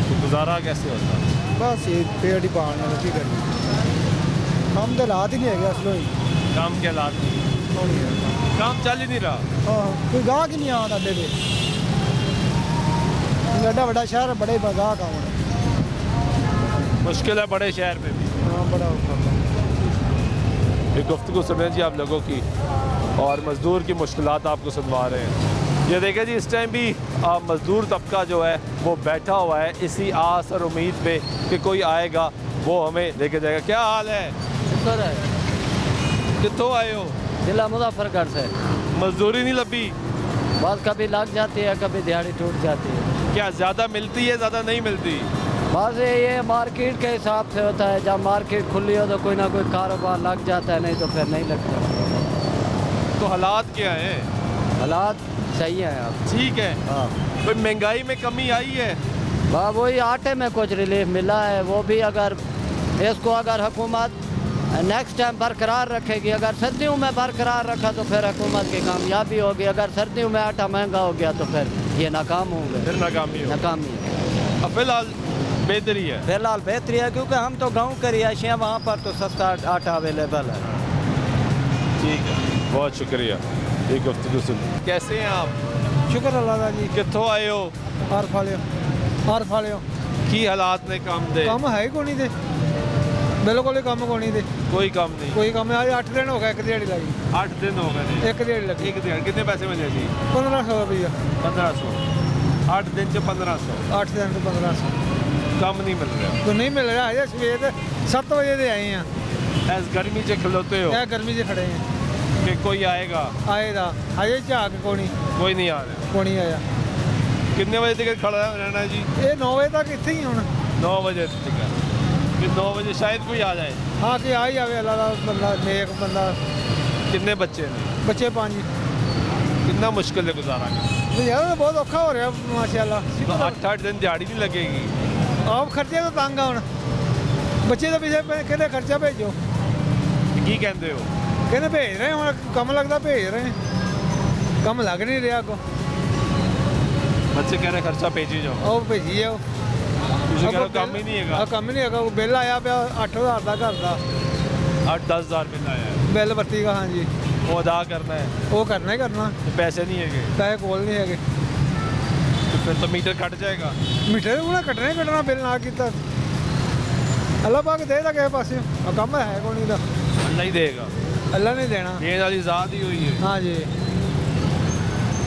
तो गुजारा कैसे होता? बस ये पेड़ ही पालने की करनी। काम तो हालात ही नहीं है असलों ही। काम के हालात काम चल ही नहीं रहा। हाँ कोई गाहक ही नहीं आता अड्डे पे। एडा बड़ा शहर बड़े गाहक आने मुश्किल है बड़े शहर में भी। हाँ बड़ा ये गुफ्तगू सुने जी आप लोगों की, और मज़दूर की मुश्किलात आपको सुनवा रहे हैं। ये देखें जी, इस टाइम भी मज़दूर तबका जो है वो बैठा हुआ है इसी आस और उम्मीद पे कि कोई आएगा वो हमें लेके जाएगा। क्या हाल है? शुक्र है। कितों आए हो? जिला मुजफ्फरगढ़ से। मजदूरी नहीं लगी? बस कभी लग जाती है, कभी दिहाड़ी टूट जाती है। क्या ज़्यादा मिलती है, ज़्यादा नहीं मिलती? बस ये मार्केट के हिसाब से होता है, जब मार्केट खुली हो तो कोई ना कोई कारोबार लग जाता है, नहीं तो फिर नहीं लगता। तो हालात क्या हैं? हालात सही है आप। ठीक है। हाँ कोई महंगाई में कमी आई है? वाह वही आटे में कुछ रिलीफ मिला है, वो भी अगर इसको अगर हुकूमत नेक्स्ट टाइम बरकरार रखेगी, अगर सर्दियों में बरकरार रखा तो फिर हुकूमत की कामयाबी होगी, अगर सर्दियों में आटा महंगा हो गया तो फिर ये नाकाम होंगे। फिर नाकामी है। अब फिलहाल बेहतरी है। फिलहाल बेहतरी है क्योंकि हम तो गाँव के रिहायशी हैं, वहाँ पर तो सस्ता आटा अवेलेबल है। ठीक है, बहुत शुक्रिया। ये गुफ्तगू सुन। कैसे हैं आप? शुक्र अल्लाह का जी। कितों आए हो? हर फालियो की हालात ने काम दे? काम है ही कोई नहीं दे, बिल्कुल ही काम को नहीं दे। कोई काम नहीं? कोई काम है। आज 8 दिन हो गए, एक दिहाड़ी लगी। 8 दिन हो गए? एक दिहाड़ी लगी। एक दिहाड़ी कितने पैसे मिले जी? 1500 रुपया। 1500। 8 दिन से 1500। 8 दिन से 1500। कम नहीं मिल रहा? तो नहीं मिल रहा है। सवेर 7 बजे से आए हैं। ऐस गर्मी से खिलोते हो? गर्मी से खड़े हैं कि कोई आएगा? आएगा अजय झाक कोई नहीं आ रहा। कोई नहीं आया। कितने बजे तक खड़ा रहना है जी? ये 9 बजे तक इतने ही होना। 9 बजे तक? फिर 9 बजे शायद कोई आ जाए। हाँ कि आ ही जाए अल्लाह का बंदा, नेक बंदा। कितने बच्चे हैं? बच्चे 5। कितना मुश्किल है गुजारा? यार तो बहुत औखा हो रहा है माशाल्लाह। 8 दिन दिहाड़ी नहीं लगेगी? आप खर्चे तो तंग आना, बच्चे तो पीछे कहते खर्चा भेजो। की कहते हो? कहते भेज रहे हैं, कम लगता भेज रहे हैं, कम लग नहीं रहा को। बच्चे कह रहे खर्चा भेजी जाओ। ਉਹ ਭੇਜੀ ਆ ਉਹ काम ही नहीं है। ਕੰਮ ਹੀ ਨਹੀਂ ਹੈਗਾ। ਬਿੱਲ ਆਇਆ ਪਿਆ 8000 ਦਾ ਘਰ ਦਾ। 8-10 हज़ार बिल आया है। ਬਿੱਲ ਬੱਤੀ ਦਾ। हाँ जी वो अदा करना है? वो करना ही करना। तो पैसे नहीं है? पैसे कोल नहीं है। तो फिर तो मीटर कट जाएगा। मीटर भी कटना ही कटना, बिल ना किया अल्लाह पाक देगा किसी पासे। कम है को नहीं, अल्लाह ही देगा। अल्लाह नहीं देना। देने वाली ज़ात ही हुई है। हाँ जी।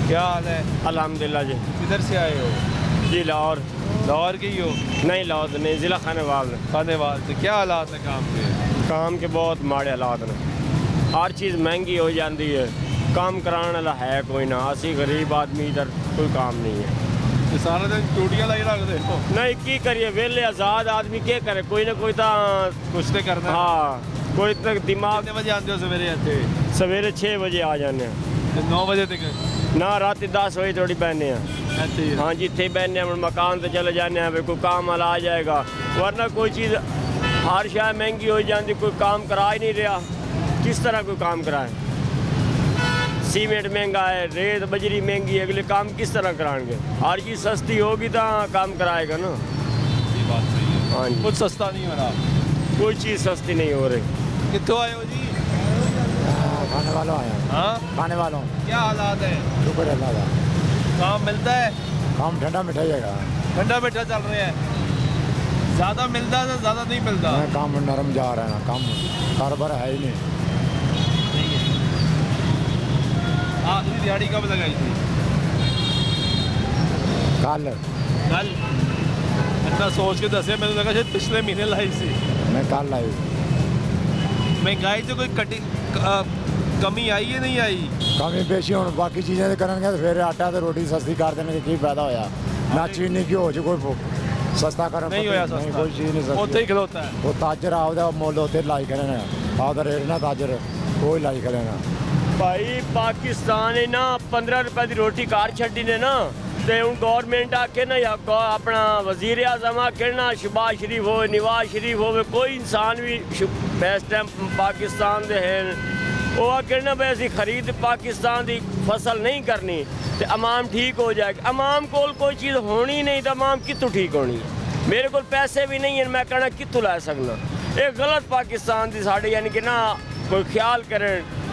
क्या हाल है? अल्हम्दुलिल्लाह जी। किधर से आए हो? जी लाहौर। लाहौर के ही हो? नहीं लाहौर नहीं, ज़िला खानेवाल। खानेवाल से। क्या हालात है काम के? काम के बहुत माड़े हालात ने, हर चीज़ महंगी हो जाती है, काम कराने वाला है कोई ना, असी गरीब आदमी इधर कोई काम नहीं है। सारा दिन टूटियां लाई रखते हो? नहीं की करिए, वेले आज़ाद आदमी क्या करे, कोई ना कोई तो कुछ तो करना। हाँ कोई तक दिमाग। कितने बजे आते हो सवेरे? आते सवेरे 6 बजे आ जाने हैं। 9 बजे तक? ना रात 10 बजे थोड़ी बहने हैं। हाँ जी इतने बहने हैं, मकान से चले जाने हैं, कोई काम वाला आ जाएगा, वरना कोई चीज़ हर शायद महंगी हो जाती, कोई काम करा ही नहीं रहा, किस तरह कोई काम कराए। सीमेंट महंगा है, रेत बजरी महंगी है, अगले काम किस तरह कराएंगे। हर चीज़ सस्ती होगी तो काम कराएगा ना। ये बात सही है। हाँ जी कुछ सस्ता नहीं हो रहा, कोई चीज़ सस्ती नहीं हो रही। कितों आए हो जी? खाने वालों आया। हाँ खाने वालों। क्या हालात है? शुक्र अल्लाह का। काम मिलता है? काम ठंडा मीठा ही है। ठंडा मीठा चल रहा है। ज़्यादा मिलता है, ज़्यादा नहीं मिलता? काम नरम जा रहा है ना, काम कारोबार है ही नहीं। पहली दिहाड़ी कब लगाई थी? कल कल? इतना सोच के दसे, मैंने लगा शायद पिछले महीने लाई सी। मैं कल लाई। महंगाई से कोई कमी आई है नहीं आई? कमी पेशी हूँ बाकी चीज़ें तो करेंगे तो फिर आटा तो रोटी सस्ती कर देने के की फायदा होया ना चीनी घ्यो च कोई सस्ता कर नहीं होया नहीं कोई चीज़ नहीं उत्थे सस्ती ही खलोता है। वो ताजर आपदा मुੱਲ ਉੱਥੇ ਲਾਈ ਖੜੇ ਨੇ ਆਪਦਾ ਰੇਟ ਨਾ ਤਾਜਰ ਕੋਈ ਲਾਈ ਖੜੇ ਨੇ। भाई पाकिस्तान ने ना 15 रुपए की रोटी कार छड़ी ने ना तो हूँ गौरमेंट आके ना या अपना वजीर आजम आके ना शहबाज शरीफ हो नवाज शरीफ हो कोई इंसान भी इस टाइम पाकिस्तान दे हैं वो आके ना भाई असी खरीद पाकिस्तान की फसल नहीं करनी तो अवाम ठीक हो जाएगी। अवाम को कोई चीज़ होनी नहीं तो अवाम कितों ठीक होनी है। मेरे को पैसे भी नहीं है मैं कहना कितों ला सकना। ये गलत पाकिस्तान की साढ़े यानी कि ना कोई ख्याल करें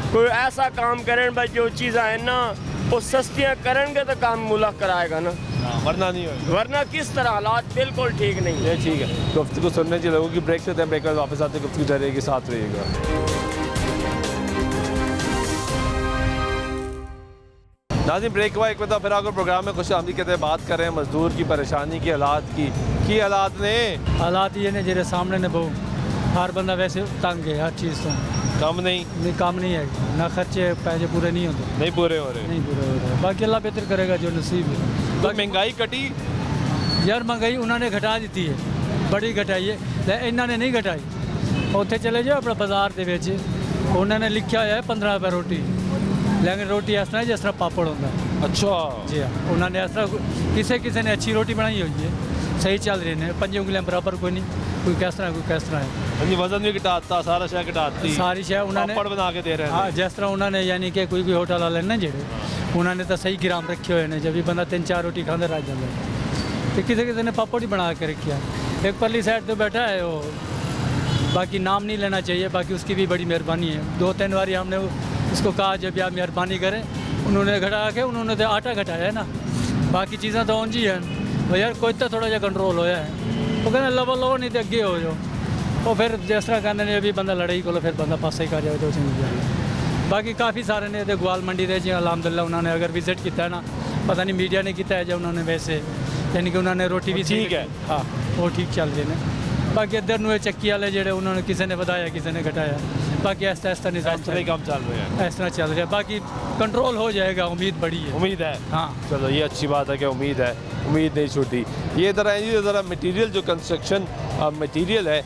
कोई ऐसा काम करें भाई जो चीज़ें हैं ना वो सस्तियाँ करेंगे तो काम मुल्क कराएगा ना वरना नहीं होगा। वरना किस तरह हालात बिल्कुल ठीक नहीं है। ये ठीक है। गुफ्तगू सुनने चाहिए लोगों की। ब्रेक से ब्रेक कर वापस आते गुफ्तगू जारी रहेगी, साथ रहिएगा। नाज़रीन ब्रेक हुआ एक मतलब फिर आकर प्रोग्राम में खुश आमदी कहते हैं बात कर रहे हैं मजदूर की परेशानी की हालात की हालात ने हालात ये ने जेरे सामने ने बहु हर बंदा वैसे तंग है हर चीज़ तो कम नहीं कम नहीं है ना खर्चे पैसे पूरे नहीं होते नहीं पूरे हो रहे नहीं पूरे हो रहे बाकी अल्लाह बेहतर करेगा जो नसीब है। तो महंगाई कटी यार महंगाई उन्होंने घटा दी है बड़ी घटाई है लेकिन इन्होंने नहीं घटाई। उत्थे चले जाओ अपना बाजार के उन्होंने लिखा हुआ है 15 रुपये रोटी लेकिन रोटी इस तरह जिस तरह पापड़ होता है। अच्छा जी हाँ उन्होंने इस तरह किसी ने अच्छी रोटी बनाई हुई है सही चल रही है 5 उंगलियां बराबर कोई नहीं कोई किस तरह है वजन भी घटाता सारा शह घटाती सारी शह उन्होंने पापड़ बना के दे रहे हैं। हाँ जिस तरह उन्होंने यानी कि कोई होटल वाले ना जेड़े उन्होंने तो सही ग्राम रखे हुए हैं जब भी बंदा 3-4 रोटी खाते रह जाता है तो किसी ने पापड़ ही बना के रखा। एक परली साइड तो बैठा है वो बाकी नाम नहीं लेना चाहिए बाकी उसकी भी बड़ी मेहरबानी है 2-3 बार हमने उसको कहा जब आप मेहरबानी करें उन्होंने घटा के उन्होंने तो आटा घटाया है ना बाकी चीज़ें तो ऊँची हैं वो यार कोई तो थोड़ा जहा कंट्रोल होया है वो कहने लो नहीं तो अगे हो जाओ वो फिर जिस तरह कहते हैं अभी बंदा लड़ाई को फिर बंदा पास ही कर जाए तो बाकी काफ़ी सारे ने ग्वाल मंडी दे जी अलहमदुल्ला उन्होंने अगर विजिट किया है ना पता नहीं मीडिया ने किया है जब उन्होंने वैसे यानी कि उन्होंने रोटी भी ठीक है हाँ वो ठीक चल रहे हैं। बाकी इधर नुए चक्की वाले जेड़े उन्होंने किसी ने बताया किसी ने घटाया बाकी ऐसा निज़ाम काम चल रहे हैं इस तरह चल रहा है बाकी कंट्रोल हो जाएगा उम्मीद बड़ी है उम्मीद है। हाँ चलो ये अच्छी बात है कि उम्मीद है उम्मीद नहीं छूटी। ये ज़रा मटेरियल जो कंस्ट्रक्शन मटेरियल है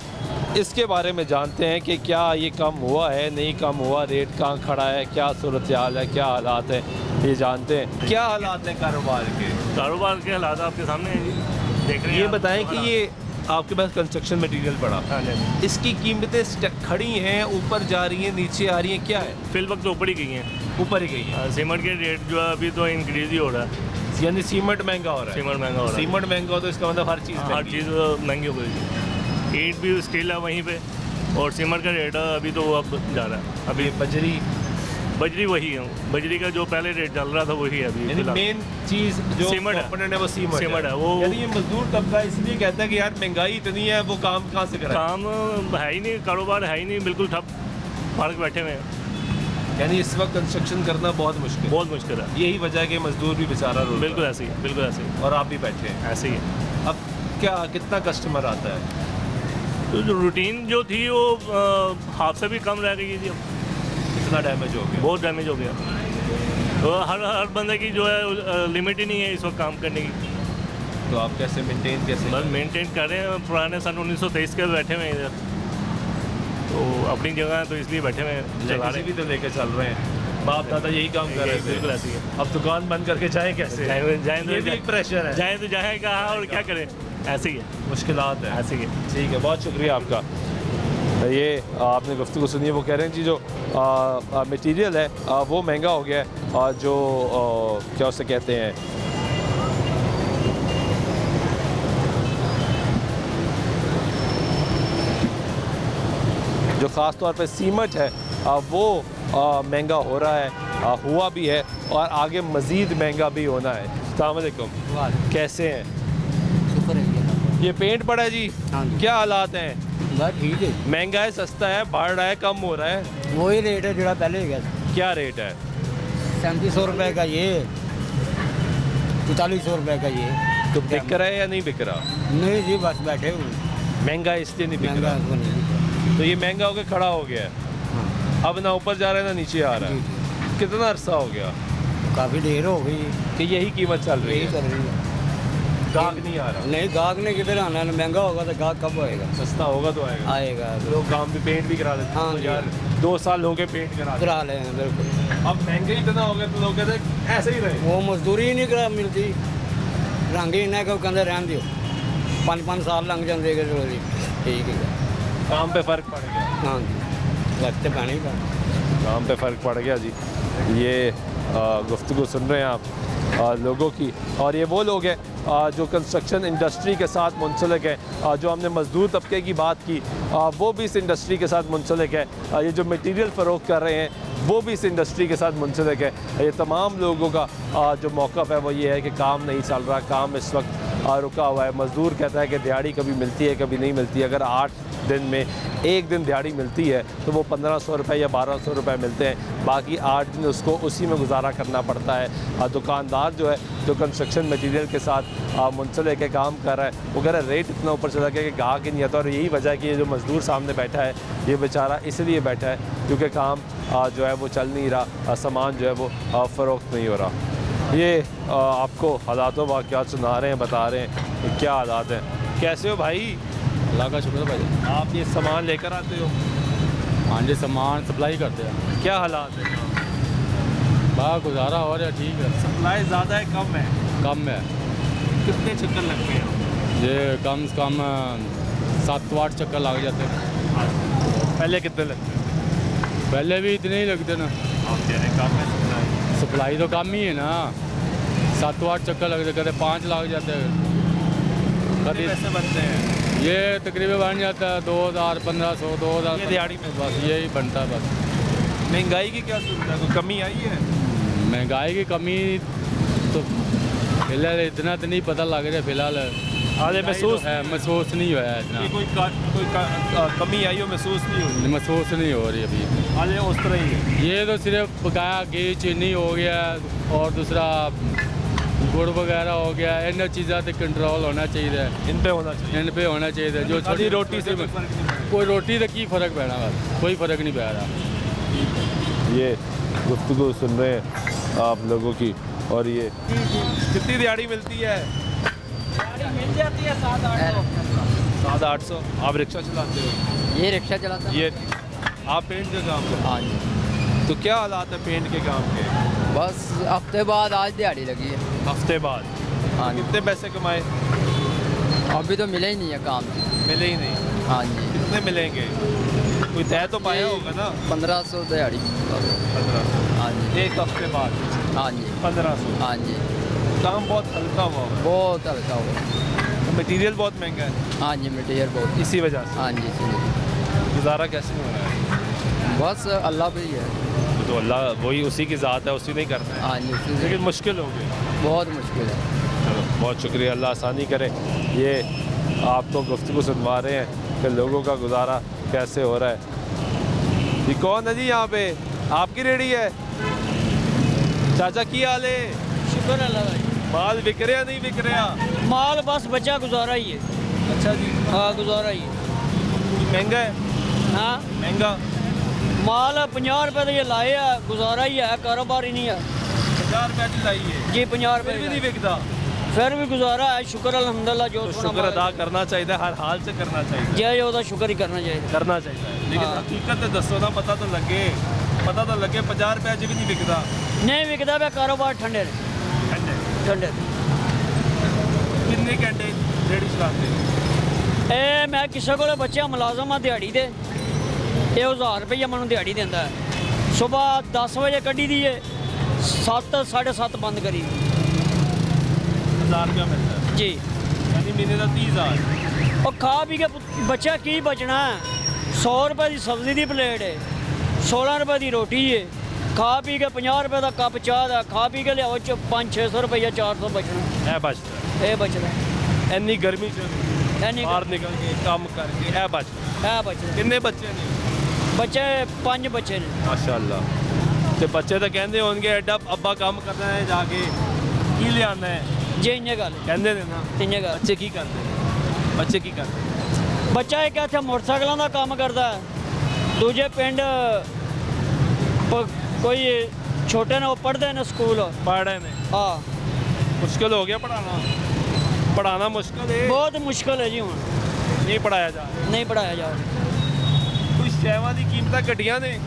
इसके बारे में जानते हैं कि क्या ये कम हुआ है नहीं कम हुआ रेट कहाँ खड़ा है क्या सूरत हाल है क्या हालात है ये जानते हैं। क्या हालात हैं कारोबार के हालात आपके सामने हैं जी देख रहे हैं। ये बताएं कि ये आपके पास कंस्ट्रक्शन मटेरियल पड़ा इसकी कीमतें खड़ी हैं ऊपर जा रही हैं नीचे आ रही हैं क्या है? फिल वक्त ऊपर ही गई हैं ऊपर ही गई है। सीमेंट के रेट जो है अभी तो इंक्रीज ही हो रहा है यानी सीमेंट महंगा हो रहा है। सीमेंट महंगा हो तो इसका मतलब हर चीज़ महंगी हो गई। ईंट भी स्टील है वहीं पे और सीमेंट का रेट अभी तो अब जा रहा है। अभी बजरी वही है बजरी का जो पहले रेट चल रहा था वही है अभी। मेन चीज़ जो सीमेंट है वो सीमेंट है। वो यानी ये मजदूर तबका इसलिए कहता है कि यार महंगाई इतनी है वो काम कहाँ से करें? काम है ही नहीं कारोबार है ही नहीं बिल्कुल ठप पड़ के बैठे हुए हैं। यानी इस वक्त कंस्ट्रक्शन करना बहुत मुश्किल है। यही वजह है कि मजदूर भी बेचारा रो बिल्कुल ऐसे ही बिल्कुल ऐसे ही और आप भी बैठे हैं ऐसे ही है। अब क्या कितना कस्टमर आता है? तो जो रूटीन जो थी वो हाफ से भी कम रह गई थी। कितना डैमेज हो गया? बहुत डैमेज हो गया। तो हर बंदे की जो है लिमिट ही नहीं है इस वक्त काम करने की। तो आप कैसे बस मेंटेन कर रहे हैं। पुराने सन 1923 के बैठे हुए हैं इधर तो अपनी जगह है तो इसलिए बैठे हुए हैं। भी तो लेके चल रहे हैं बाप दादा यही काम कर रहे हैं। बिल्कुल ऐसी है। अब दुकान बंद करके जाएं कैसे? जाएं तो एक प्रेशर है। जाएं तो जाएं कहाँ और क्या करें ऐसे ही है मुश्किलात है ऐसे ही है। ठीक है बहुत शुक्रिया आपका। ये आपने गुफ्तगू सुनी है वो कह रहे हैं जी जो मटेरियल है वो महंगा हो गया है और जो क्या उसे कहते हैं जो ख़ास तौर पे सीमेंट है वो महंगा हो रहा है हुआ भी है और आगे मज़ीद महंगा भी होना है। अस्सलाम वालेकुम कैसे हैं? ये पेंट पड़ा है जी क्या हालात हैं? ठीक है महंगा है सस्ता है बढ़ रहा है कम हो रहा है? वही रेट है जो पहले गया क्या रेट है? 3700 रुपये का ये, 4400 रुपये का ये। तो बिक रहा है या नहीं बिक रहा? नहीं जी, बस बैठे हुए। महंगा इसलिए नहीं बिक महंगा रहा? तो नहीं। तो ये महंगा होकर खड़ा हो गया है, अब ना ऊपर जा रहा है ना नीचे आ रहा है। कितना अरसा हो गया? काफ़ी देर हो गई कि यही कीमत चल रही है? चल रही है। गाहक नहीं आ रहा? नहीं, गाहक ने किधर आना है? महंगा होगा तो गाहक कब आएगा? सस्ता होगा तो आएगा। आएगा लोग काम भी पेंट भी करा लेते हैं। हाँ तो जी। यार 2 साल हो गए पेंट करा ले हैं, बिल्कुल। अब महंगे इतना हो गया तो लोग कहते हैं ऐसे ही रहे। वो मजदूरी ही नहीं करा मिलती, रंग ही इन्हें कहते रहन दियो, 5-5 साल लंघ जाते चलो जी, ठीक है। काम पे फ़र्क पड़ गया? हाँ जी, वक्त तो पानी का काम पे फ़र्क पड़ गया जी। ये गुफ्तगू सुन रहे हैं आप लोगों की, और ये वो लोग हैं जो कंस्ट्रक्शन इंडस्ट्री के साथ मुंसलिक है। जो हमने मज़दूर तबके की बात की, वो भी इस इंडस्ट्री के साथ मुंसलिक है। ये जो मटीरियल फ़रोख्त कर रहे हैं वो भी इस इंडस्ट्री के साथ मुंसलिक है। ये तमाम लोगों का जो मौक़िफ़ है वो ये है कि काम नहीं चल रहा, काम इस वक्त रुका हुआ है। मज़दूर कहता है कि दिहाड़ी कभी मिलती है कभी नहीं मिलती। अगर 8 दिन में 1 दिन दिहाड़ी मिलती है तो वो 1500 रुपये या 1200 रुपये मिलते हैं, बाकी 8 दिन उसको उसी में गुजारा करना पड़ता है। दुकानदार जो है, जो कंस्ट्रक्शन मटीरियल के साथ मुंसलिक के काम कर रहा है, वो कह रहा है रेट इतना ऊपर चला गया कि गाहक ही नहीं आता। और यही वजह है कि ये जो मज़दूर सामने बैठा है ये बेचारा इसलिए बैठा है क्योंकि काम जो है वो चल नहीं रहा, सामान जो है वो फ़रोख्त नहीं हो रहा। ये आपको हालातों वाक़यात सुना रहे हैं, बता रहे हैं कि क्या हालात हैं। कैसे हो भाई? अल्लाह का शुक्र भाई। आप ये सामान लेकर आते हो? हाँ जी, सामान सप्लाई करते हैं। क्या हालात है? बाहर गुजारा हो रहा है, ठीक है। सप्लाई ज़्यादा है कम है? कम है। कितने चक्कर लगते हैं? ये कम से कम 7-8 चक्कर लग जाते हैं। पहले कितने लगते हैं? पहले भी इतने ही लगते ना। आप कह रहे हैं कम है सप्लाई तो कम ही है ना, 7-8 चक्कर लगते, कभी 5 लग जाते हैं। कभी पैसे बनते हैं? ये तकरीबन बन जाता है 2000, 1500, 2000 दिहाड़ी में बस यही बनता है बस। महंगाई की क्या सूरत है? कोई कमी आई है? महंगाई की कमी तो फिलहाल इतना तो नहीं पता लग रहा फिलहाल। अरे महसूस है, महसूस नहीं हुआ है इतना। कोई कमी आई हो महसूस नहीं हो रही? महसूस नहीं हो रही अभी। अरे उस तरह ही है। ये तो सिर्फ बकाया घी चीनी हो गया और दूसरा गुड़ वगैरह हो गया, इन चीज़ों पर कंट्रोल होना चाहिए। इन पे होना चाहिए? इन पे होना चाहिए। जो छोटी रोटी से कोई रोटी तो की फ़र्क पैना, बस कोई फ़र्क नहीं पै रहा। ये गुफ्तगू सुन रहे हैं आप लोगों की। और ये कितनी दिहाड़ी मिलती है? मिल जाती है 700-800। 700-800। आप रिक्शा चलाते हो? ये रिक्शा चलाता है। ये आप पेंट के काम करते? हाँ जी। तो क्या हालात है पेंट के काम के? बस हफ्ते बाद आज दिहाड़ी लगी है। हफ्ते बाद? हाँ जी। कितने पैसे कमाए? अभी तो मिले ही नहीं है काम से। मिले ही नहीं? हाँ जी। कितने मिलेंगे? कोई तय तो पाया होगा ना? 1500 दिहाड़ी। 1500? हाँ जी। एक हफ्ते बाद? हाँ जी। 1500? हाँ जी। काम बहुत हल्का हुआ है? बहुत हल्का हुआ। मटीरियल बहुत महंगा है? हाँ जी, मटीरियल बहुत। इसी वजह से? हाँ जी, इसीलिए। गुजारा कैसे हो रहा है? बस अल्लाह पे ही है। तो अल्लाह वही उसी की ज़ात है, उसी नहीं करता है। हाँ जी। लेकिन मुश्किल हो गई? बहुत मुश्किल है। चलो बहुत शुक्रिया, अल्लाह आसानी करे। ये आपको गुफ्तगू सुनवा रहे हैं कि लोगों का गुजारा कैसे हो रहा है। ये कौन है जी यहाँ पे? आपकी रेडी है? चाचा की हाल है? शुक्र अल्लाह भाई। माल बिक रहा नहीं बिक रहा? माल बस बचा गुजारा ही है। अच्छा जी। हाँ, गुजारा ही है। महंगा है? हाँ महंगा माल 50 रुपये तो ये लाए है, गुजारा ही है, कारोबार ही नहीं है। 50 रुपये की लाई है जी, 50 रुपये भी नहीं बिकता? फिर भी गुजारा है, शुक्र अल्हम्दुलिल्लाह। जो तो शुक्र अदा करना चाहिए, हर हाल से करना चाहिए। जय होता शुक्र ही करना चाहिए। करना चाहिए, लेकिन हकीकत दसो ना, पता तो लगे 50 रुपये अज भी नहीं बिकता। नहीं बिकता पे कारोबार ठंडे ठंडे। कितने घंटे रेडी चलाते? मैं किसी को बच्चा मुलाजम हाँ दिहाड़ी दे, ये 1000 रुपया मैं दिहाड़ी देता है। सुबह 10 बजे कड्ढी दी है, 7 साढ़े 7 बंद करी। 1000 रुपया मिलता है जी, यानी महीने का 30,000। और खा पी के बच्चा की बचना है। 100 रुपये की सब्जी की प्लेट है, 16 रुपये की रोटी है, खा पी के 50 रुपये का कप चाह का खा पी के लियाओ 500-600 रुपया 400 बचना। बचता ये बचना इन्नी गर्मी बाहर निकल के काम करके बचना। बचना। कितने बच्चे ने? बच्चे 5 बच्चे ने। माशाल्लाह। ਤੇ ਬੱਚੇ ਤਾਂ ਕਹਿੰਦੇ ਹੋਣਗੇ ਐਡਾ ਅੱਬਾ ਕੰਮ ਕਰਨਾ ਹੈ ਜਾ ਕੇ ਕੀ ਲਿਆਉਣਾ ਹੈ ਜੇ ਇੰਨੇ ਗੱਲ ਕਹਿੰਦੇ ਨੇ ਨਾ ਇੰਨੇ ਗੱਲ ਬੱਚੇ ਕੀ ਕਰਦੇ ਨੇ ਬੱਚੇ ਕੀ ਕਰਦੇ ਨੇ ਬੱਚਾ ਇੱਕ ਇੱਥੇ ਮੋਟਰਸਾਈਕਲਾਂ ਦਾ ਕੰਮ ਕਰਦਾ ਹੈ, ਦੂਜੇ ਪਿੰਡ ਕੋਈ ਛੋਟੇ ਨੇ ਉਹ ਪੜ੍ਹਦੇ ਨੇ ਸਕੂਲ ਪੜ੍ਹ ਰਹੇ ਨੇ ਹਾਂ ਮੁਸ਼ਕਿਲ ਹੋ ਗਿਆ ਪੜ੍ਹਾਉਣਾ ਮੁਸ਼ਕਿਲ ਹੈ ਬਹੁਤ ਮੁਸ਼ਕਿਲ ਹੈ ਜੀ ਹੁਣ ਨਹੀਂ ਪੜਾਇਆ ਜਾ ਨਹੀਂ ਪੜਾਇਆ ਜਾ ਕੋਈ ਸ਼ੈਵਾਂ ਦੀ ਕੀਮਤਾਂ ਘਟੀਆਂ ਨੇ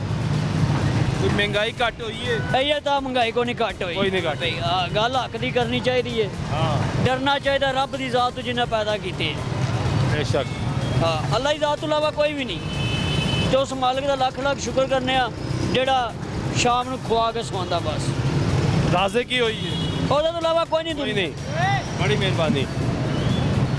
ਕੋਈ ਮਹਿੰਗਾਈ ਘੱਟ ਹੋਈ ਹੈ ਇਹ ਤਾਂ ਮਹਿੰਗਾਈ ਕੋਈ ਨਹੀਂ ਘੱਟ ਹੋਈ ਕੋਈ ਨਹੀਂ ਘੱਟ ਭਈ ਗੱਲ ਹੱਕ ਦੀ ਕਰਨੀ ਚਾਹੀਦੀ ਹੈ ਹਾਂ ਡਰਨਾ ਚਾਹੀਦਾ ਰੱਬ ਦੀ ਜ਼ਾਤ ਤੋਂ ਜਿੰਨਾ ਪੈਦਾ ਕੀਤੀ ਬੇਸ਼ੱਕ ਹਾਂ ਅੱਲਾ ਦੀ ਜ਼ਾਤ ਤੋਂ ਇਲਾਵਾ ਕੋਈ ਵੀ ਨਹੀਂ ਤੇ ਉਸ ਮਾਲਕ ਦਾ ਲੱਖ ਲੱਖ ਸ਼ੁਕਰ ਕਰਨੇ ਆ ਜਿਹੜਾ ਸ਼ਾਮ ਨੂੰ ਖਵਾ ਕੇ ਸਵਾਉਂਦਾ ਬਸ ਰਾਜ਼ੇ की हुई है ਉਹਦੇ ਤੋਂ ਇਲਾਵਾ ਕੋਈ ਨਹੀਂ कोई नहीं बड़ी मेहरबानी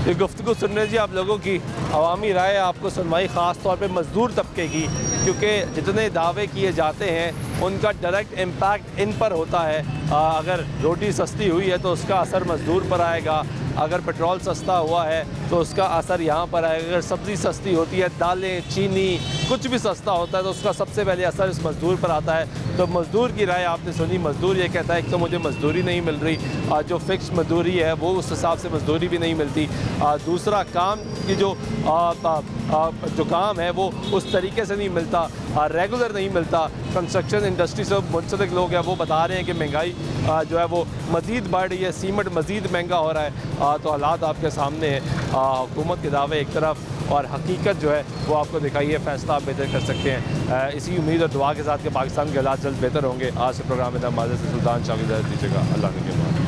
ये गुफ्तगू सुनने जी आप लोगों की अवामी राय आपको सुनवाई ख़ास तौर पे मज़दूर तबके की क्योंकि जितने दावे किए जाते हैं उनका डायरेक्ट इम्पैक्ट इन पर होता है अगर रोटी सस्ती हुई है तो उसका असर मज़दूर पर आएगा अगर पेट्रोल सस्ता हुआ है तो उसका असर यहाँ पर आएगा अगर सब्ज़ी सस्ती होती है दालें चीनी कुछ भी सस्ता होता है तो उसका सबसे पहले असर इस मज़दूर पर आता है तो मज़दूर की राय आपने सुनी मज़दूर ये कहता है कि तो मुझे मज़दूरी नहीं मिल रही जो फ़िक्स मज़दूरी है वो उस हिसाब से मज़दूरी भी नहीं मिलती दूसरा काम की जो काम है वो उस तरीके से नहीं मिलता रेगुलर नहीं मिलता कंस्ट्रक्शन इंडस्ट्री से मुंसलिक लोग हैं वो बता रहे हैं कि महंगाई जो है वो मज़ीद बढ़ रही है सीमेंट मज़ीद महंगा हो रहा है तो हालात आपके सामने है हुकूमत के दावे एक तरफ और हकीकत जो है वो आपको दिखाई है फैसला आप बेहतर कर सकते हैं इसी उम्मीद और दुआ के साथ कि पाकिस्तान के हालात जल्द बेहतर होंगे आज के प्रोग्राम में माज़ से सुल्तान शाह की इजाज़त दीजिएगा अल्लाह ने के बाद